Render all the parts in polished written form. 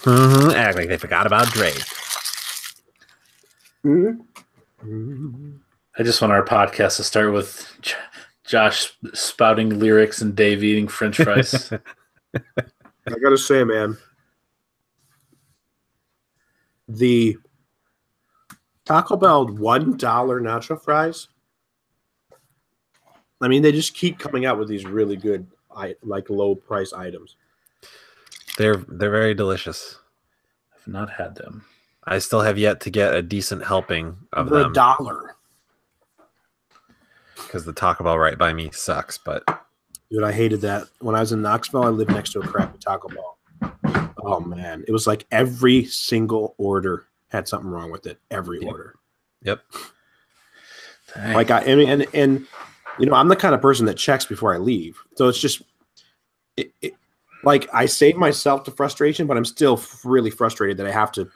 Mm-hmm. Act like they forgot about Drake. Mm-hmm. I just want our podcast to start with Josh spouting lyrics and Dave eating French fries. I gotta say, man, the Taco Bell $1 nacho fries. I mean, they just keep coming out with these really good, like low price items. They're very delicious. I've not had them. I still have yet to get a decent helping of They're them. $1. Because the Taco Bell right by me sucks, but Dude, I hated that. When I was in Knoxville, I lived next to a crappy Taco Bell. Oh man, it was like every single order had something wrong with it. Every order. Yep. Dang. Like and you know, I'm the kind of person that checks before I leave. So it's just like I save myself the frustration, but I'm still really frustrated that I have to.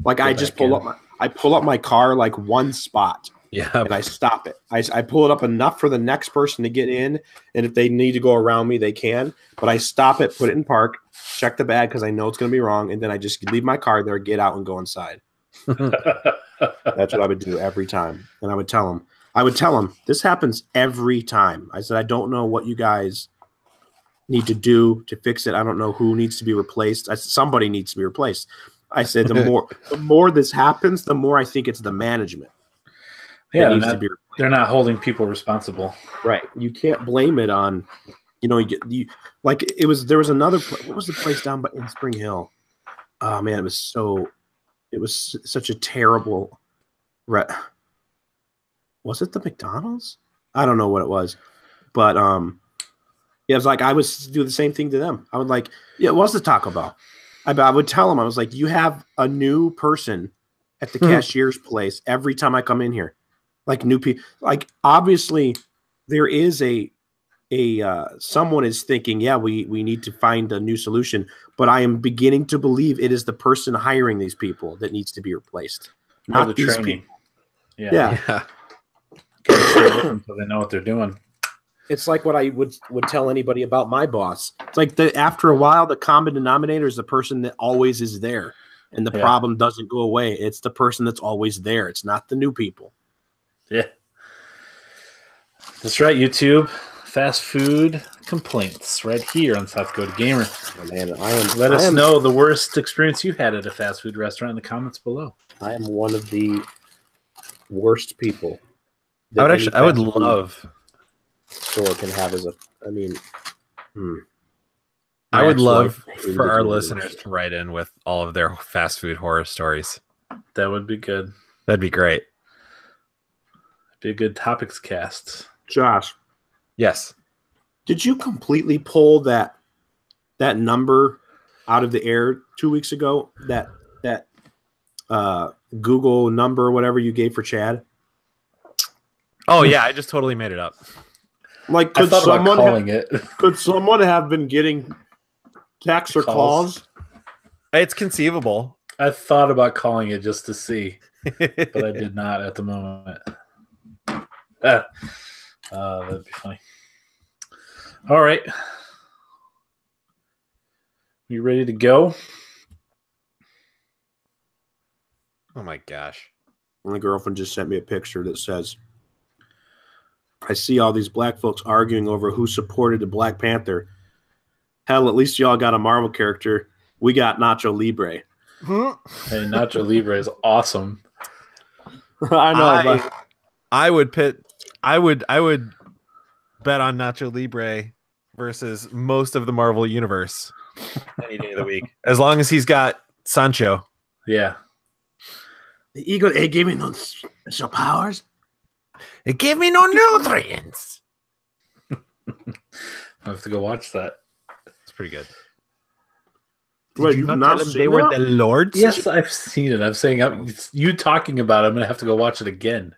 Like I just pull up my car like one spot. Yeah. And I stop it. I pull it up enough for the next person to get in, and if they need to go around me, they can. But I stop it, put it in park, check the bag because I know it's going to be wrong, and then I just leave my car there, get out, and go inside. That's what I would do every time. And I would tell them, this happens every time. I said, I don't know what you guys need to do to fix it. I don't know who needs to be replaced. I said, somebody needs to be replaced. I said, the more this happens, the more I think it's the management. Yeah, they're not holding people responsible. Right. You can't blame it on, there was another, what was the place down in Spring Hill? Oh man, it was such a terrible, was it the McDonald's? I don't know what it was, but it was like, I would do the same thing to them. I would like, it was the Taco Bell. I would tell them, I was like, you have a new person at the cashier's place every time I come in here. Like new people, like obviously there is someone is thinking, yeah, we need to find a new solution, but I am beginning to believe it is the person hiring these people that needs to be replaced. Not the these training. people. Yeah. So they know what they're doing. It's like what I would tell anybody about my boss. It's like after a while, the common denominator is the person that always is there, and the problem doesn't go away. It's the person that's always there. It's not the new people. Yeah. That's right, YouTube. Fast food complaints right here on South Dakota Gamer. Oh, man, Let us know the worst experience you had at a fast food restaurant in the comments below. I am one of the worst people. I would love store can have as a. I mean, I would love for our listeners to write in with all of their fast food horror stories. That would be good. That'd be great. Be a good topics cast. Josh. Yes. Did you completely pull that number out of the air 2 weeks ago? That Google number or whatever you gave for Chad? Oh yeah, I just totally made it up. Like, could someone have been getting texts or calls? It's conceivable. I thought about calling it just to see, but I did not at the moment. That'd be funny. All right. You ready to go? Oh my gosh. My girlfriend just sent me a picture that says, I see all these black folks arguing over who supported the Black Panther. Hell, at least y'all got a Marvel character. We got Nacho Libre. Hey, Nacho Libre is awesome. I know. I would bet on Nacho Libre versus most of the Marvel universe any day of the week, as long as he's got Sancho. Yeah. The eagle, it gave me no special powers. It gave me no nutrients. I have to go watch that. It's pretty good. Wait, you've not seen they were the lords? Yes, I've seen it. I'm saying you talking about it. I'm going to have to go watch it again.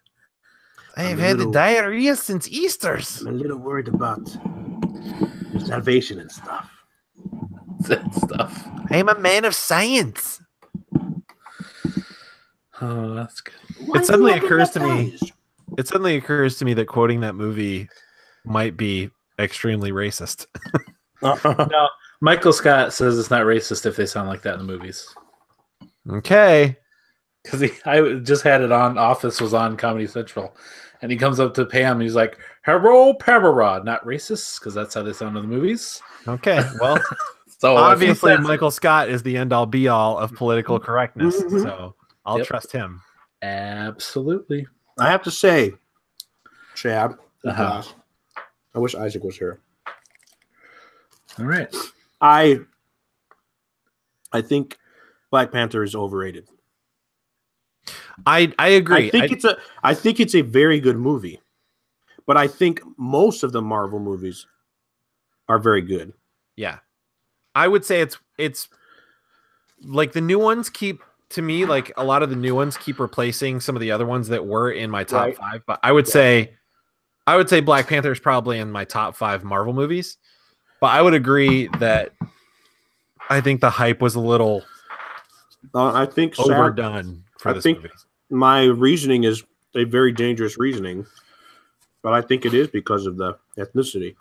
I have had the diarrhea since Easter's. I'm a little worried about your salvation and stuff. I'm a man of science. Oh, that's good. It suddenly occurs to me that quoting that movie might be extremely racist. No, Michael Scott says it's not racist if they sound like that in the movies. Okay. Because I just had it on. Office was on Comedy Central, and he comes up to Pam. And he's like, "Hello, Pamela." Not racist, because that's how they sound in the movies. Okay. Well, So obviously, Michael Scott is the end all be all of political correctness, so I'll trust him. Absolutely. I have to say, Chad, I wish Isaac was here. All right. I think Black Panther is overrated. I agree. I think it's a very good movie, but I think most of the Marvel movies are very good. Yeah, I would say it's like the new ones keep, to me, like a lot of the new ones keep replacing some of the other ones that were in my top five. But I would say Black Panther is probably in my top 5 Marvel movies. But I would agree that I think the hype was a little I think overdone for this movie. My reasoning is a very dangerous reasoning, but I think it is because of the ethnicity.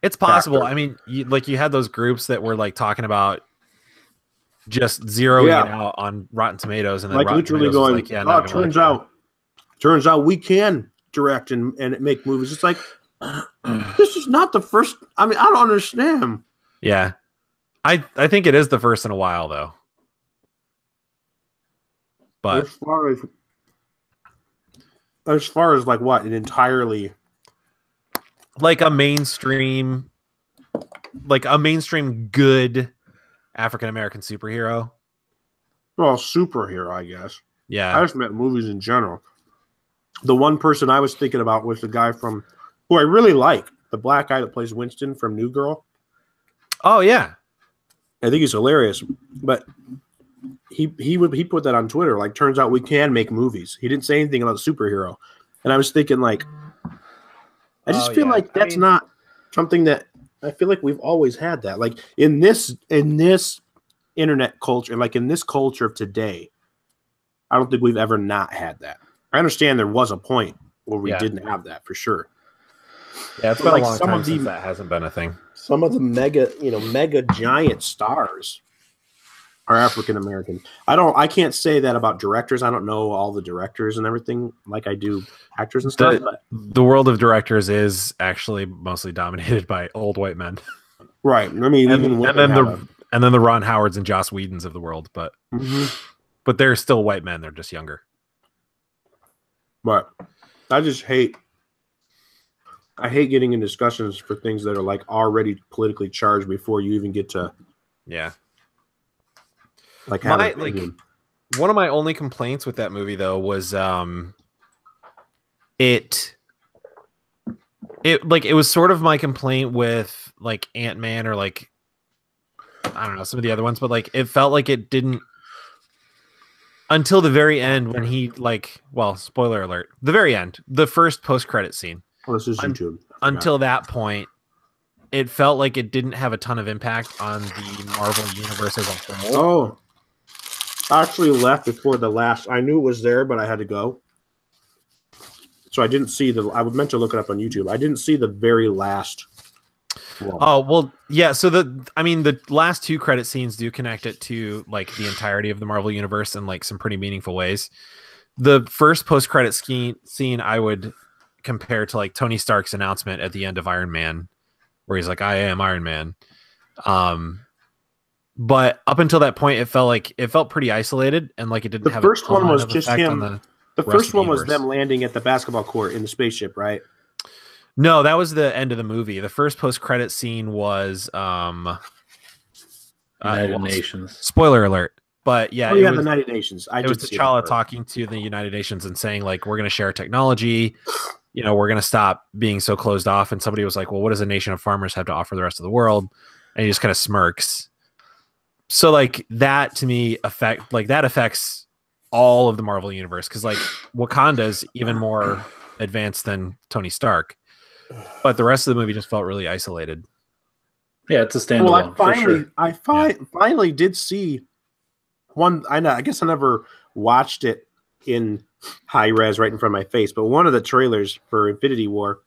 It's possible. I mean, you had those groups that were like talking about just zeroing it out on Rotten Tomatoes, and then like Rotten literally Tomatoes going, was turns out we can direct and make movies. It's like, this is not the first. I mean, I don't understand. Yeah, I think it is the first in a while, though. But as far as like what, an entirely like a mainstream good African American superhero. Well, superhero, I guess. Yeah, I just meant movies in general. The one person I was thinking about was the guy from who I really like, the black guy that plays Winston from New Girl. Oh yeah, I think he's hilarious, but he put that on Twitter. Like, turns out we can make movies. He didn't say anything about superhero, and I was thinking, like, I just feel like that's not something that I feel like we've always had that. Like in this internet culture, like in this culture of today, I don't think we've ever not had that. I understand there was a point where we didn't have that for sure. Yeah, it's been like a long time since that hasn't been a thing. Some of the mega giant stars are African American. I can't say that about directors. I don't know all the directors and everything like I do actors and stuff. The world of directors is actually mostly dominated by old white men. Right. I mean, and then the Ron Howards and Joss Whedons of the world, but they're still white men. They're just younger. But I just hate getting in discussions for things that are like already politically charged before you even get to like one of my only complaints with that movie though was it was sort of my complaint with like Ant-Man or like I don't know some of the other ones, but like it felt like it didn't until the very end when he spoiler alert, the very end, the first post-credit scene. Oh, this is YouTube. Until that point, it felt like it didn't have a ton of impact on the Marvel universe as a whole. Oh, I actually left before the last. I knew it was there, but I had to go, so I didn't see I was meant to look it up on YouTube. I didn't see the very last one. Oh well, yeah. So the last 2 credit scenes do connect it to like the entirety of the Marvel universe in like some pretty meaningful ways. The first post-credit scene I would compare to like Tony Stark's announcement at the end of Iron Man, where he's like, "I am Iron Man." But up until that point, it felt pretty isolated and like it didn't have. The first one was just him. The first one was universe. them landing at the basketball court in the spaceship, right? No, that was the end of the movie. The first post-credit scene was United Nations. Spoiler alert. But yeah, the United Nations. It was T'Challa talking to the United Nations and saying like, we're going to share technology. You know, we're going to stop being so closed off. And somebody was like, well, what does a nation of farmers have to offer the rest of the world? And he just kind of smirks. So like that to me affects all of the Marvel universe. Cause like Wakanda's even more advanced than Tony Stark, but the rest of the movie just felt really isolated. Yeah. It's a standalone. Well, I finally did see one. I guess I never watched it in high res right in front of my face, but one of the trailers for Infinity War,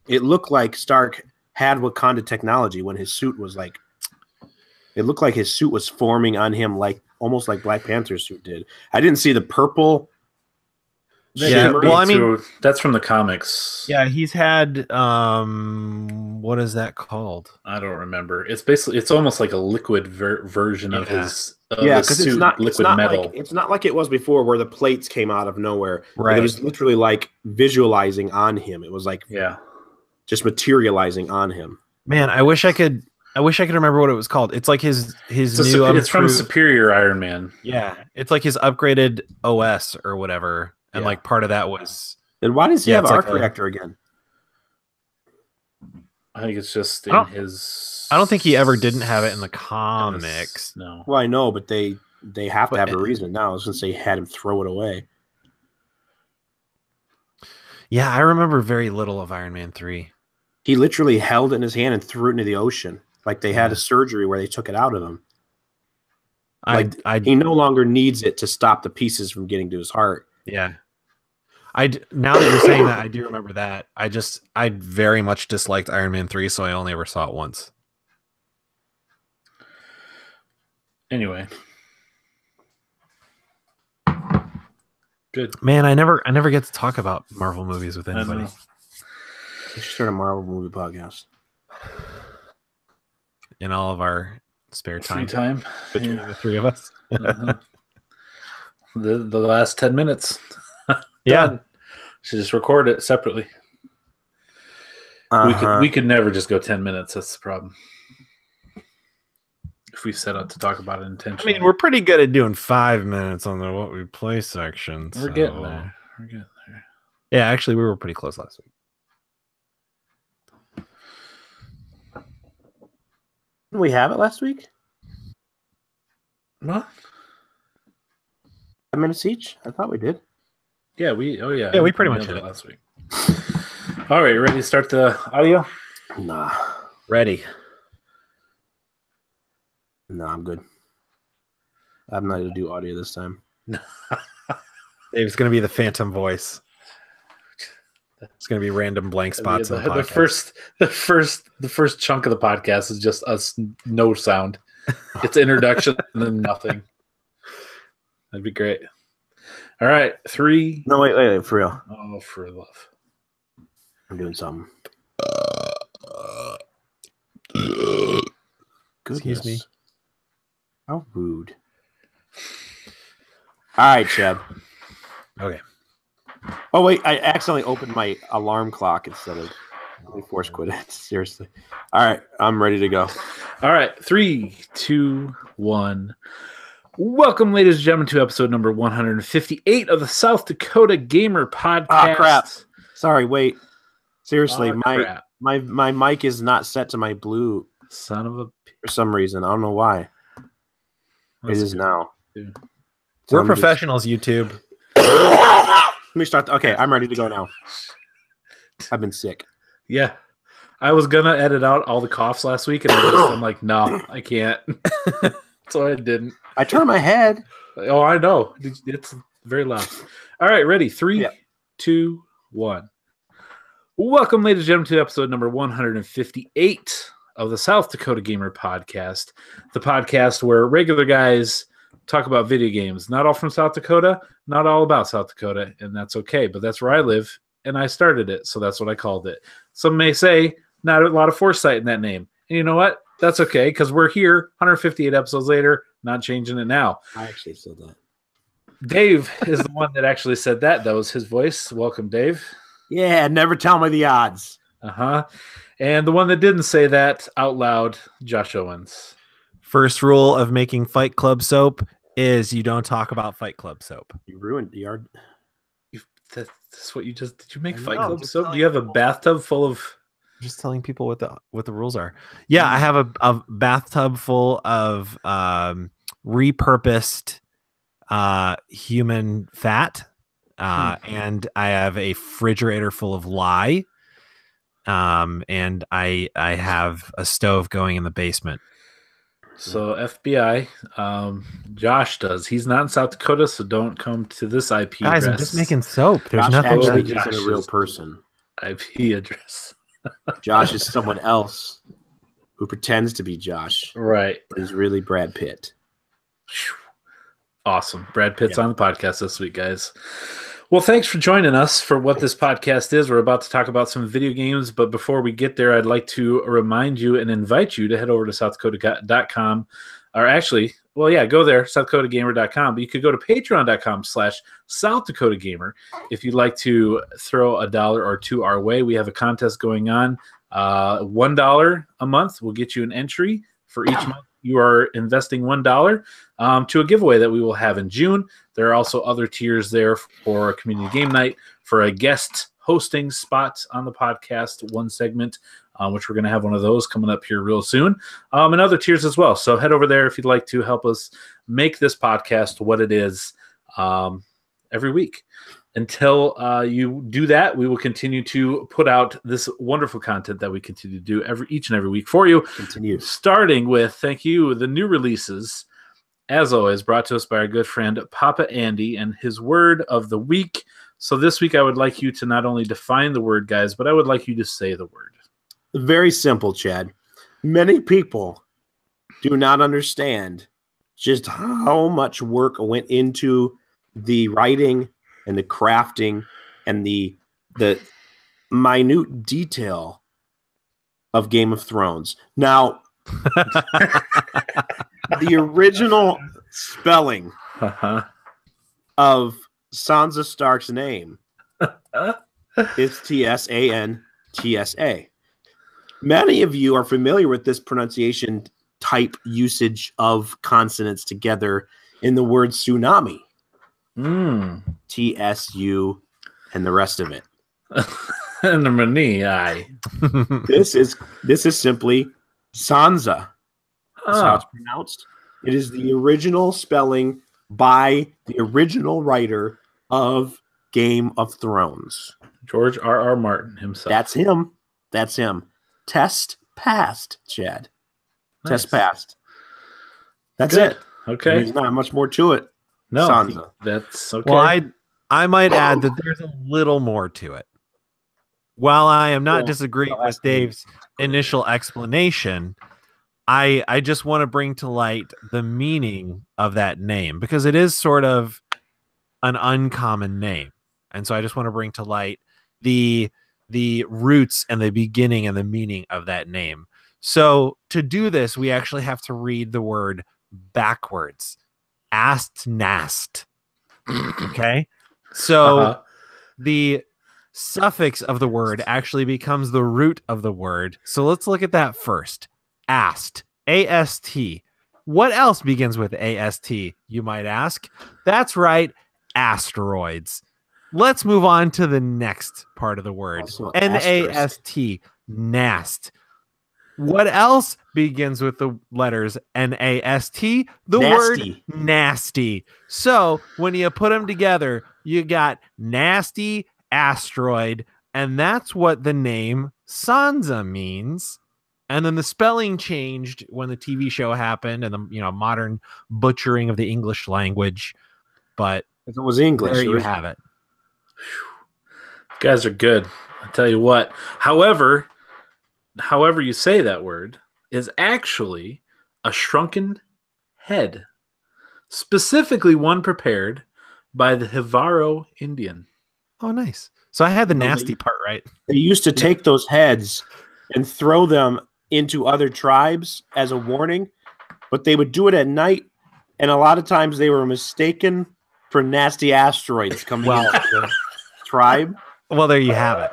it looked like Stark had Wakanda technology when his suit was like, it looked like his suit was forming on him like almost like Black Panther's suit did. I didn't see the purple. Yeah, well, I mean, that's from the comics. Yeah, he's had what is that called? I don't remember. It's almost like a liquid version of his because suit, liquid metal. It's not like it was before where the plates came out of nowhere. Right. Like, it was literally like visualizing on him. It was like just materializing on him. Man, I wish I could remember what it was called. It's like his new. It's from Superior Iron Man. Yeah, it's like his upgraded OS or whatever, and like part of that was. And why does he have arc reactor again? I think it's just in his. I don't think he ever didn't have it in the comics. No. Well, I know, but they have to have a reason now. I was going to say had him throw it away. Yeah, I remember very little of Iron Man 3. He literally held it in his hand and threw it into the ocean. Like they had a surgery where they took it out of him. He no longer needs it to stop the pieces from getting to his heart. Yeah. Now that you're saying that, I do remember that. I very much disliked Iron Man 3, so I only ever saw it once. Anyway. Good. Man, I never get to talk about Marvel movies with anybody. We should start a Marvel movie podcast. In all of our spare time. Free time. Between the three of us. The last 10 minutes. Yeah. Should just record it separately. We could never just go 10 minutes. That's the problem. If we set out to talk about it intentionally. I mean, we're pretty good at doing 5 minutes on the what we play section. We're getting there. Yeah, actually, we were pretty close last week. Didn't we have it last week? What? 5 minutes each? I thought we did. Yeah, we pretty much did it last week. All right, ready to start the audio? Nah. Ready. No, I'm good. I'm not going to do audio this time. It's going to be the phantom voice. It's going to be random blank spots. The first chunk of the podcast is just us, no sound. It's introduction and then nothing. That'd be great. All right, 3. No, wait, for real. Oh, for love. I'm doing something. Excuse me. How rude. All right, Cheb. Okay. Oh, wait, I accidentally opened my alarm clock instead of... Let me force quit it. Seriously. All right, I'm ready to go. All right, 3, 2, 1. Welcome, ladies and gentlemen, to episode number 158 of the South Dakota Gamer Podcast. Ah, crap. Sorry, wait. Seriously, crap. my mic is not set to my blue. Son of a... For some reason. I don't know why. It is now. We're professionals, YouTube. Let me start. Okay, I'm ready to go now. I've been sick. Yeah. I was going to edit out all the coughs last week, and I'm like, no, I can't. So I didn't. I turned my head. Oh, I know. It's very loud. All right, ready? 3, 2, 1. Welcome, ladies and gentlemen, to episode number 158 of the South Dakota Gamer Podcast, the podcast where regular guys talk about video games. Not all from South Dakota, not all about South Dakota, and that's okay, but that's where I live, and I started it, so that's what I called it. Some may say not a lot of foresight in that name. And you know what? That's okay, because we're here 158 episodes later, not changing it now. I actually said that. Dave is the one that actually said that. That was his voice. Welcome, Dave. Yeah, never tell me the odds. Uh-huh. And the one that didn't say that out loud, Josh Owens. First rule of making Fight Club soap is you don't talk about Fight Club soap. You ruined the yard. That's what you just... Did you make Fight Club soap? Do you have a bathtub full of... Just telling people what the rules are. Yeah, I have a bathtub full of repurposed human fat, and I have a refrigerator full of lye, and I have a stove going in the basement. So FBI, Josh does. He's not in South Dakota, so don't come to this IP Guys, address. I'm just making soap. There's Josh nothing. actually Josh isn't a real person. IP address. Josh is someone else who pretends to be Josh. Right. But is really Brad Pitt. Awesome. Brad Pitt's on the podcast this week, guys. Well, thanks for joining us for what this podcast is. We're about to talk about some video games, but before we get there, I'd like to remind you and invite you to head over to southdakota.com, or actually, well, yeah, go there, southdakotagamer.com, but you could go to patreon.com/southdakotagamer if you'd like to throw $1 or $2 our way. We have a contest going on. $1 a month will get you an entry for each month. You are investing $1 to a giveaway that we will have in June. There are also other tiers there for a community game night, for a guest hosting spot on the podcast, one segment, which we're going to have one of those coming up here real soon, and other tiers as well. So head over there if you'd like to help us make this podcast what it is every week. Until you do that, we will continue to put out this wonderful content that we continue to do each and every week for you. Continue. Starting with, thank you, the new releases, as always, brought to us by our good friend Papa Andy and his word of the week. So this week I would like you to not only define the word, guys, but I would like you to say the word. Very simple, Chad. Many people do not understand just how much work went into the writing and the crafting and the minute detail of Game of Thrones. Now, the original spelling of Sansa Stark's name is Tsantsa. Many of you are familiar with this pronunciation type usage of consonants together in the word tsunami. TSU and the rest of it. And the mani, aye. This is simply Sansa. That's how it's pronounced. It is the original spelling by the original writer of Game of Thrones. George R.R. Martin himself. That's him. That's him. Test passed, Chad. Nice. Test passed. That's Good. it. Okay. There's not much more to it. No, Sansa. that's okay. Well, I might add that there's a little more to it. While I am not disagreeing with Dave's initial explanation, I just want to bring to light the meaning of that name, because it is sort of an uncommon name. And so I just want to bring to light the roots and the beginning and the meaning of that name. So to do this, we actually have to read the word backwards. Ast-nast. Okay? So the suffix of the word actually becomes the root of the word. So let's look at that first. Ast. A-S-T. What else begins with A-S-T, you might ask? That's right, asteroids. Let's move on to the next part of the word. N-A-S-T. Nast. What else begins with the letters N-A-S-T? The word nasty. So when you put them together, you got nasty asteroid, and that's what the name Sansa means. And then the spelling changed when the TV show happened and the modern butchering of the English language. But if it was English, there you have it. You guys are good. I'll tell you what. However you say that word is actually a shrunken head, specifically one prepared by the Jivaro Indian. Oh, nice. So I had the nasty part right. They used to take those heads and throw them into other tribes as a warning, but they would do it at night, and a lot of times they were mistaken for nasty asteroids coming into the tribe. Well, there you have it.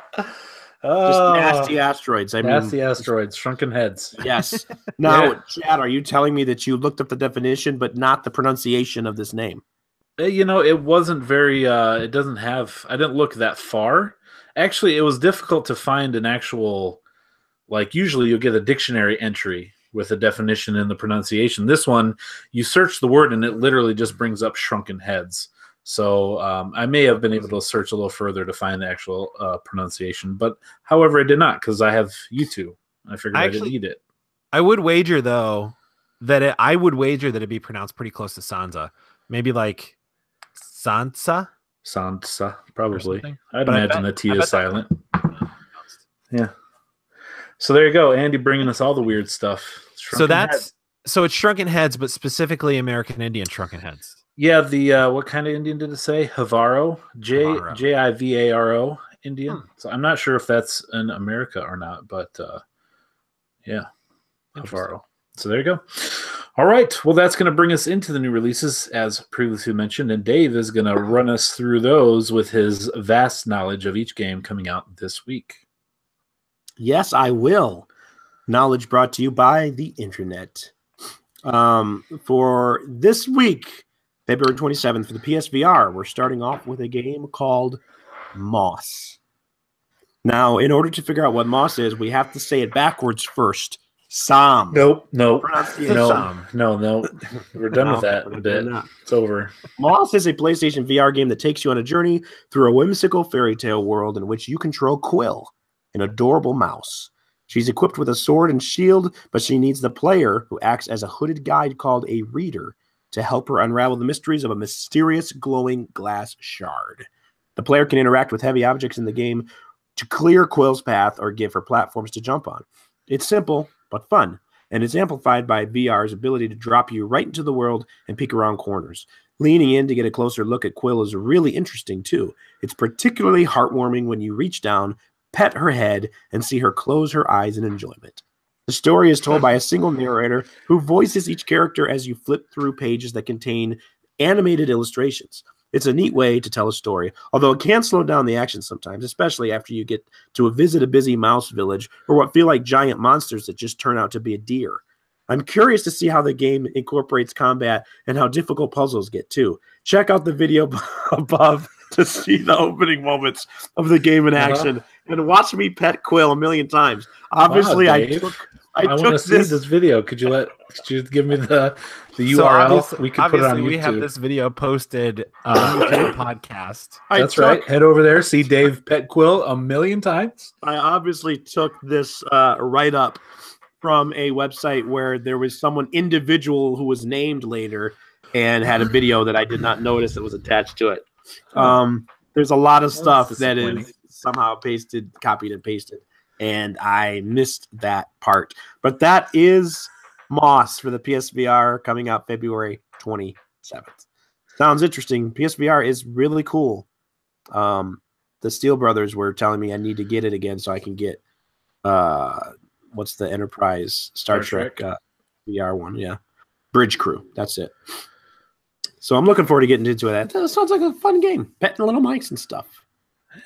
Just nasty asteroids. Nasty asteroids, shrunken heads. Yes. Now, Chad, are you telling me that you looked up the definition but not the pronunciation of this name? It wasn't very, I didn't look that far. Actually, it was difficult to find an actual, usually you'll get a dictionary entry with a definition and the pronunciation. This one, you search the word and it literally just brings up shrunken heads. So I may have been able to search a little further to find the actual pronunciation, but however, I did not, because I have YouTube. I figured I didn't need it. I would wager though that it'd be pronounced pretty close to Sansa, maybe like Sansa. Sansa, probably. I'd imagine the T is silent. Yeah. So there you go, Andy, bringing us all the weird stuff. So it's Shrunken Heads, but specifically American Indian Shrunken Heads. Yeah, the what kind of Indian did it say? Javaro, Jivaro Indian. So I'm not sure if that's in America or not, but yeah, Javaro. So there you go. All right, well, that's going to bring us into the new releases, as previously mentioned, and Dave is going to run us through those with his vast knowledge of each game coming out this week. Yes, I will. Knowledge brought to you by the internet. For this week, February 27th, for the PSVR, we're starting off with a game called Moss. Now, in order to figure out what Moss is, we have to say it backwards first. Sam. Nope. No. We're done with that a bit. It's over. Moss is a PlayStation VR game that takes you on a journey through a whimsical fairy tale world in which you control Quill, an adorable mouse. She's equipped with a sword and shield, but she needs the player, who acts as a hooded guide called a reader, to help her unravel the mysteries of a mysterious glowing glass shard. The player can interact with heavy objects in the game to clear Quill's path or give her platforms to jump on. It's simple, but fun, and it's amplified by VR's ability to drop you right into the world and peek around corners. Leaning in to get a closer look at Quill is really interesting, too. It's particularly heartwarming when you reach down, pet her head, and see her close her eyes in enjoyment. The story is told by a single narrator who voices each character as you flip through pages that contain animated illustrations. It's a neat way to tell a story, although it can slow down the action sometimes, especially after you get to visit a busy mouse village or what feel like giant monsters that just turn out to be a deer. I'm curious to see how the game incorporates combat and how difficult puzzles get too. Check out the video above to see the opening moments of the game in action and watch me pet Quill a million times. Obviously, wow, I want to see this video. Could you give me the URL? So we can put it on YouTube. We have this video posted on the podcast. That's right. Head over there. See Dave pet Quill a million times. I obviously took this write-up from a website where there was someone individual who was named later and had a video that I did not notice that was attached to it. There's a lot of stuff that is somehow copied and pasted, and I missed that part. But that is Moss for the PSVR coming out February 27th. Sounds interesting. PSVR is really cool. The Steel Brothers were telling me I need to get it again so I can get what's the Enterprise Star Trek VR one? Yeah, Bridge Crew. That's it. So I'm looking forward to getting into that. That sounds like a fun game. Petting little mice and stuff.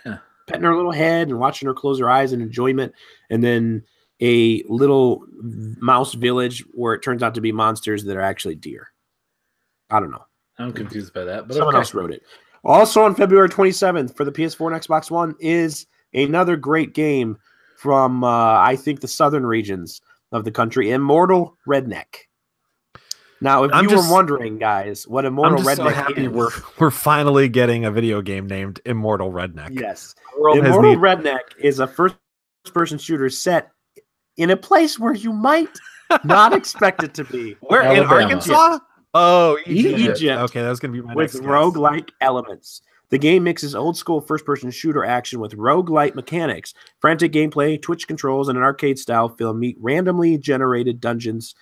Yeah. Petting her little head and watching her close her eyes in enjoyment. And then a little mouse village where it turns out to be monsters that are actually deer. I don't know. I'm confused by that. But someone else wrote it. Also on February 27th for the PS4 and Xbox One is another great game from, I think, the southern regions of the country, Immortal Redneck. Now, if you were wondering, guys, what Immortal Redneck so happy is, we're finally getting a video game named Immortal Redneck. Yes, Immortal Redneck is a first-person shooter set in a place where you might not expect it to be. Where in Arkansas? Oh, Egypt. Okay, that was going to be my next guess. With roguelike elements. The game mixes old-school first-person shooter action with roguelike mechanics, frantic gameplay, twitch controls, and an arcade-style feel meet randomly generated dungeons,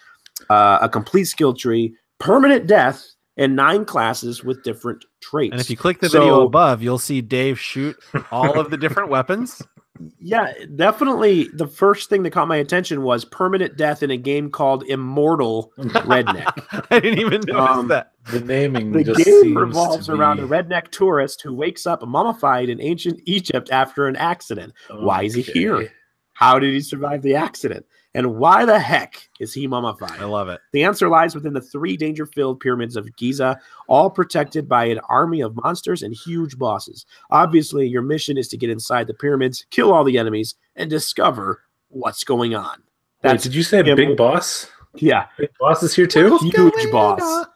a complete skill tree, permanent death, and 9 classes with different traits. And if you click the video above, you'll see Dave shoot all of the different weapons. Yeah, definitely. The first thing that caught my attention was permanent death in a game called Immortal Redneck. I didn't even notice that. The naming the game revolves around a redneck tourist who wakes up mummified in ancient Egypt after an accident. Okay. Why is he here? How did he survive the accident? And why the heck is he mummified? I love it. The answer lies within the 3 danger-filled pyramids of Giza, all protected by an army of monsters and huge bosses. Obviously, your mission is to get inside the pyramids, kill all the enemies, and discover what's going on. Wait, did you say Big Boss? Yeah. Big Boss is here too? Huge boss.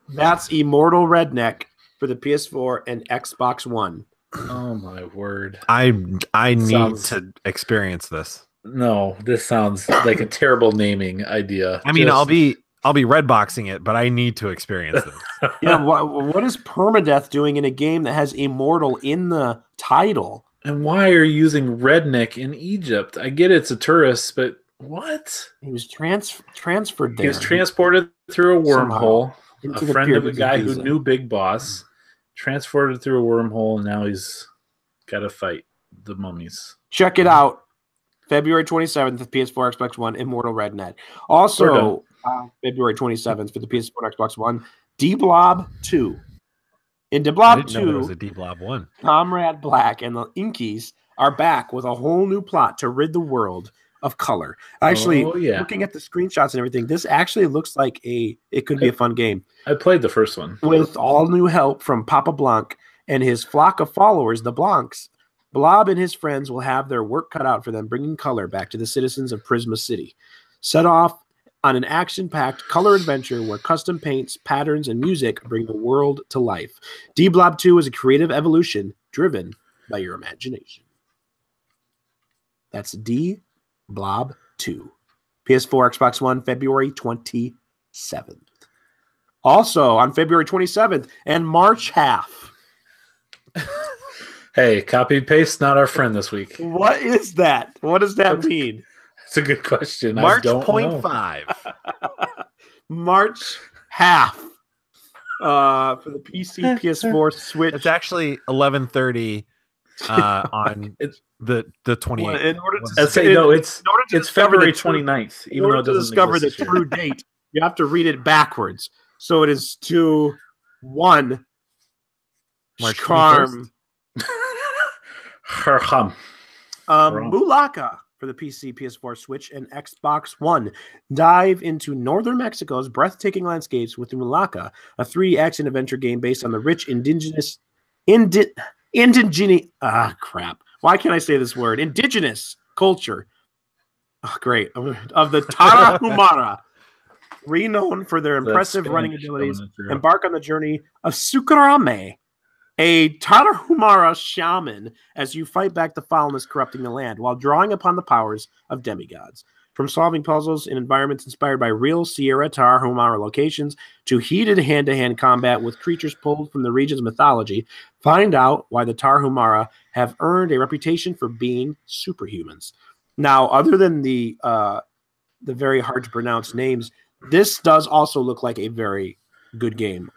That's Immortal Redneck for the PS4 and Xbox One. Oh, my word. I need to experience this. No, this sounds like a terrible naming idea. I mean, I'll be redboxing it, but I need to experience this. Yeah, what is permadeath doing in a game that has immortal in the title? And why are you using redneck in Egypt? I get it's a tourist, but what? He was transferred there. He was transported through a wormhole. A friend of a guy who knew Big Boss transported through a wormhole, and now he's got to fight the mummies. Check it out. February 27th for PS4, Xbox One, Immortal Rednet. Also, February 27th for the PS4 and Xbox One, D-Blob 2. In D-Blob 2, there was a D-Blob 1. Comrade Black and the Inkies are back with a whole new plot to rid the world of color. Actually, looking at the screenshots and everything, this actually looks like it could be a fun game. I played the first one. With all new help from Papa Blanc and his flock of followers, the Blancs, Blob and his friends will have their work cut out for them, bringing color back to the citizens of Prisma City. Set off on an action-packed color adventure where custom paints, patterns, and music bring the world to life. D-Blob 2 is a creative evolution driven by your imagination. That's D-Blob 2. PS4, Xbox One, February 27th. Also, on February 27th and March half. Hey, copy and paste, not our friend this week. What is that? What does that mean? It's a good question. March 0.5. March half. For the PC, PS4, Switch. It's actually 11:30 on the 28th. In order to it's February 29th. In order to discover the true date, you have to read it backwards. So it is 2-1 March Charm. Mulaka for the PC, PS4, Switch, and Xbox One. Dive into northern Mexico's breathtaking landscapes with Mulaka, a 3D action adventure game based on the rich indigenous Why can't I say this word? Indigenous culture. Oh, great. Of the Tarahumara. Renowned for their impressive running abilities, embark on the journey of Sukarame, a Tarahumara shaman, as you fight back the foulness corrupting the land while drawing upon the powers of demigods. From solving puzzles in environments inspired by real Sierra Tarahumara locations to heated hand-to-hand combat with creatures pulled from the region's mythology, find out why the Tarahumara have earned a reputation for being superhumans. Now, other than the very hard-to-pronounce names, this does also look like a very good game.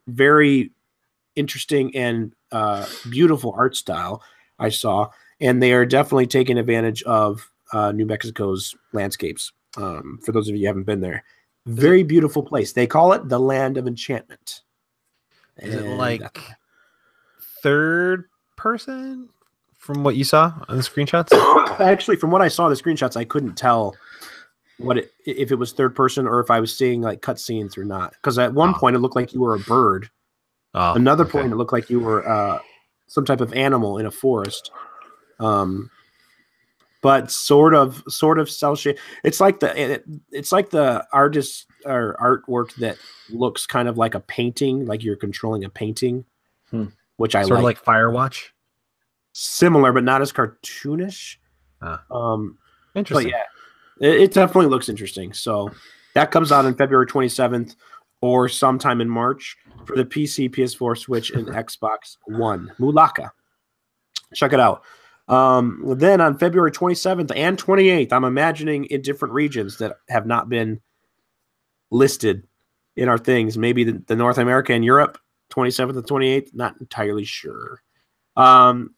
Very interesting and beautiful art style I saw, and they are definitely taking advantage of New Mexico's landscapes. For those of you who haven't been there, very beautiful place. They call it the Land of Enchantment. Is it like third person from what you saw on the screenshots? Actually, from what I saw the screenshots, I couldn't tell if it was third person or if I was seeing like cutscenes or not. Because at one point it looked like you were a bird. Another point it looked like you were some type of animal in a forest. But sort of cell shade. It's like the artist or artwork that looks kind of like a painting, like you're controlling a painting, which I sort of like Firewatch. Similar, but not as cartoonish. Interesting. But yeah, it definitely looks interesting. So that comes out on February 27th or sometime in March for the PC, PS4, Switch, and Xbox One. Mulaka. Check it out. Then on February 27th and 28th, I'm imagining in different regions that have not been listed in our things. Maybe the North America and Europe, 27th and 28th, not entirely sure.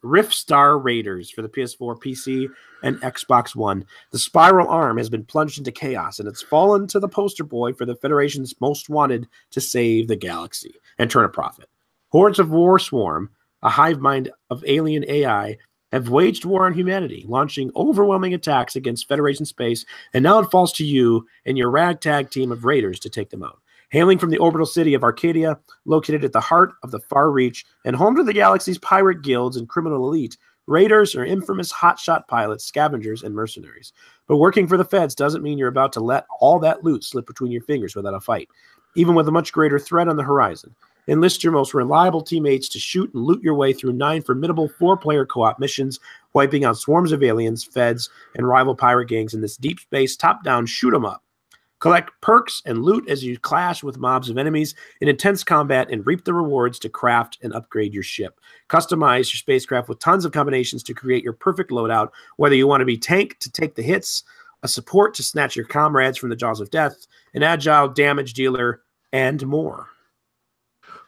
Rift Star Raiders for the PS4, PC, and Xbox One. The spiral arm has been plunged into chaos, and it's fallen to the poster boy for the Federation's most wanted to save the galaxy and turn a profit. Hordes of War Swarm, a hive mind of alien AI, have waged war on humanity, launching overwhelming attacks against Federation space, and now it falls to you and your ragtag team of raiders to take them out. Hailing from the orbital city of Arcadia, located at the heart of the Far Reach, and home to the galaxy's pirate guilds and criminal elite, raiders are infamous hotshot pilots, scavengers, and mercenaries. But working for the feds doesn't mean you're about to let all that loot slip between your fingers without a fight, even with a much greater threat on the horizon. Enlist your most reliable teammates to shoot and loot your way through 9 formidable 4-player co-op missions, wiping out swarms of aliens, feds, and rival pirate gangs in this deep space top-down shoot-'em-up. Collect perks and loot as you clash with mobs of enemies in intense combat and reap the rewards to craft and upgrade your ship. Customize your spacecraft with tons of combinations to create your perfect loadout, whether you want to be tank to take the hits, a support to snatch your comrades from the jaws of death, an agile damage dealer, and more.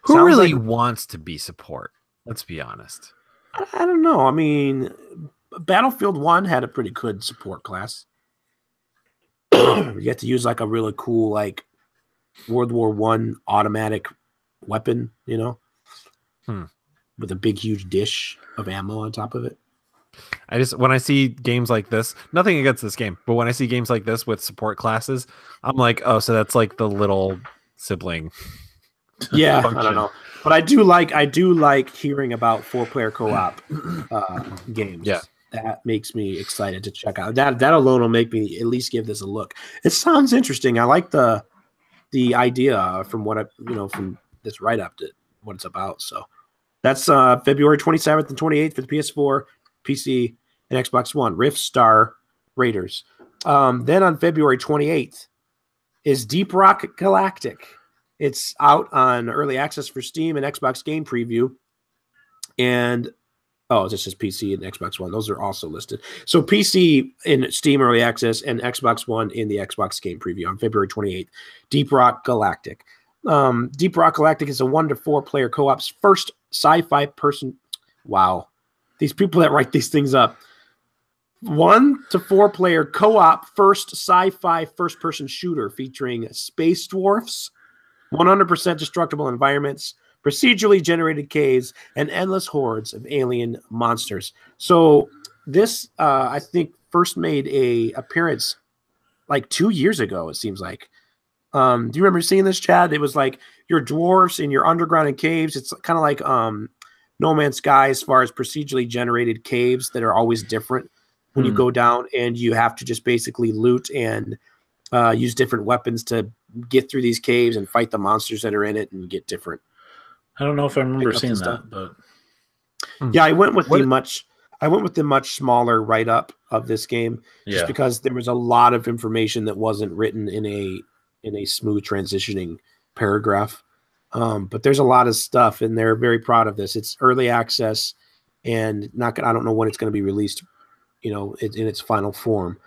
Who Sounds really like- wants to be support? Let's be honest. I don't know. I mean, Battlefield 1 had a pretty good support class. You get to use like a really cool like World War I automatic weapon, you know, with a big huge dish of ammo on top of it. When I see games like this, nothing against this game, but when I see games like this with support classes, I'm like, oh, so that's like the little sibling. Yeah, function. I don't know, but I do like hearing about 4-player co-op games. Yeah. That makes me excited to check out. That alone will make me at least give this a look. It sounds interesting. I like the idea from what from this write-up to what it's about. So that's February 27th and 28th for the PS4, PC, and Xbox One. Rift Star Raiders. Then on February 28th is Deep Rock Galactic. It's out on early access for Steam and Xbox Game Preview. And this is PC and Xbox One. Those are also listed. So PC in Steam Early Access and Xbox One in the Xbox Game Preview on February 28th. Deep Rock Galactic. Deep Rock Galactic is a 1 to 4 player co-op's first sci-fi person. Wow. These people that write these things up. 1 to 4 player co-op first sci-fi first person shooter featuring space dwarfs, 100% destructible environments, procedurally generated caves, and endless hordes of alien monsters. So this, I think, first made a appearance like 2 years ago, it seems like. Do you remember seeing this, Chad? It was like your dwarfs in your underground and caves. It's kind of like No Man's Sky as far as procedurally generated caves that are always different when you go down, and you have to just basically loot and use different weapons to get through these caves and fight the monsters that are in it and get different. I don't know if I remember seeing that, but yeah, I went with the much smaller write up of this game just because there was a lot of information that wasn't written in a smooth transitioning paragraph. But there's a lot of stuff, and they're very proud of this. It's early access, and I don't know when it's going to be released, in its final form.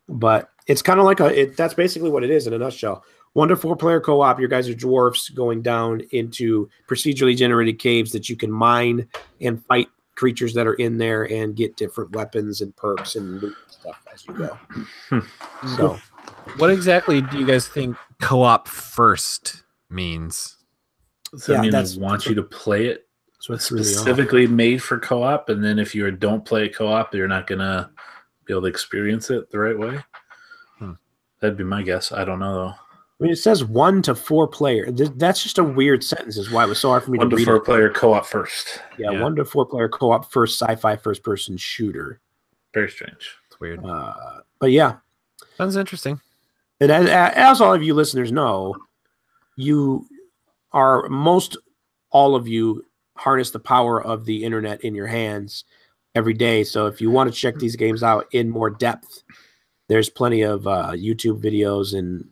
But it's kind of like that's basically what it is in a nutshell. 1 to 4 player co-op. Your guys are dwarfs going down into procedurally generated caves that you can mine and fight creatures that are in there and get different weapons and perks and loot and stuff as you go. So, what exactly do you guys think co-op first means? So I mean, they want you to play it specifically made for co-op, and then if you don't play co-op, you're not gonna be able to experience it the right way. That'd be my guess. I don't know though. I mean, it says 1 to 4 player. That's just a weird sentence. Is why it was so hard for me to read. 1 to 4 player co-op first. Yeah, 1 to 4 player co-op first sci-fi first person shooter. Very strange. It's weird. But yeah, sounds interesting. And as all of you listeners know, all of you harness the power of the internet in your hands every day. So if you want to check these games out in more depth, there's plenty of YouTube videos and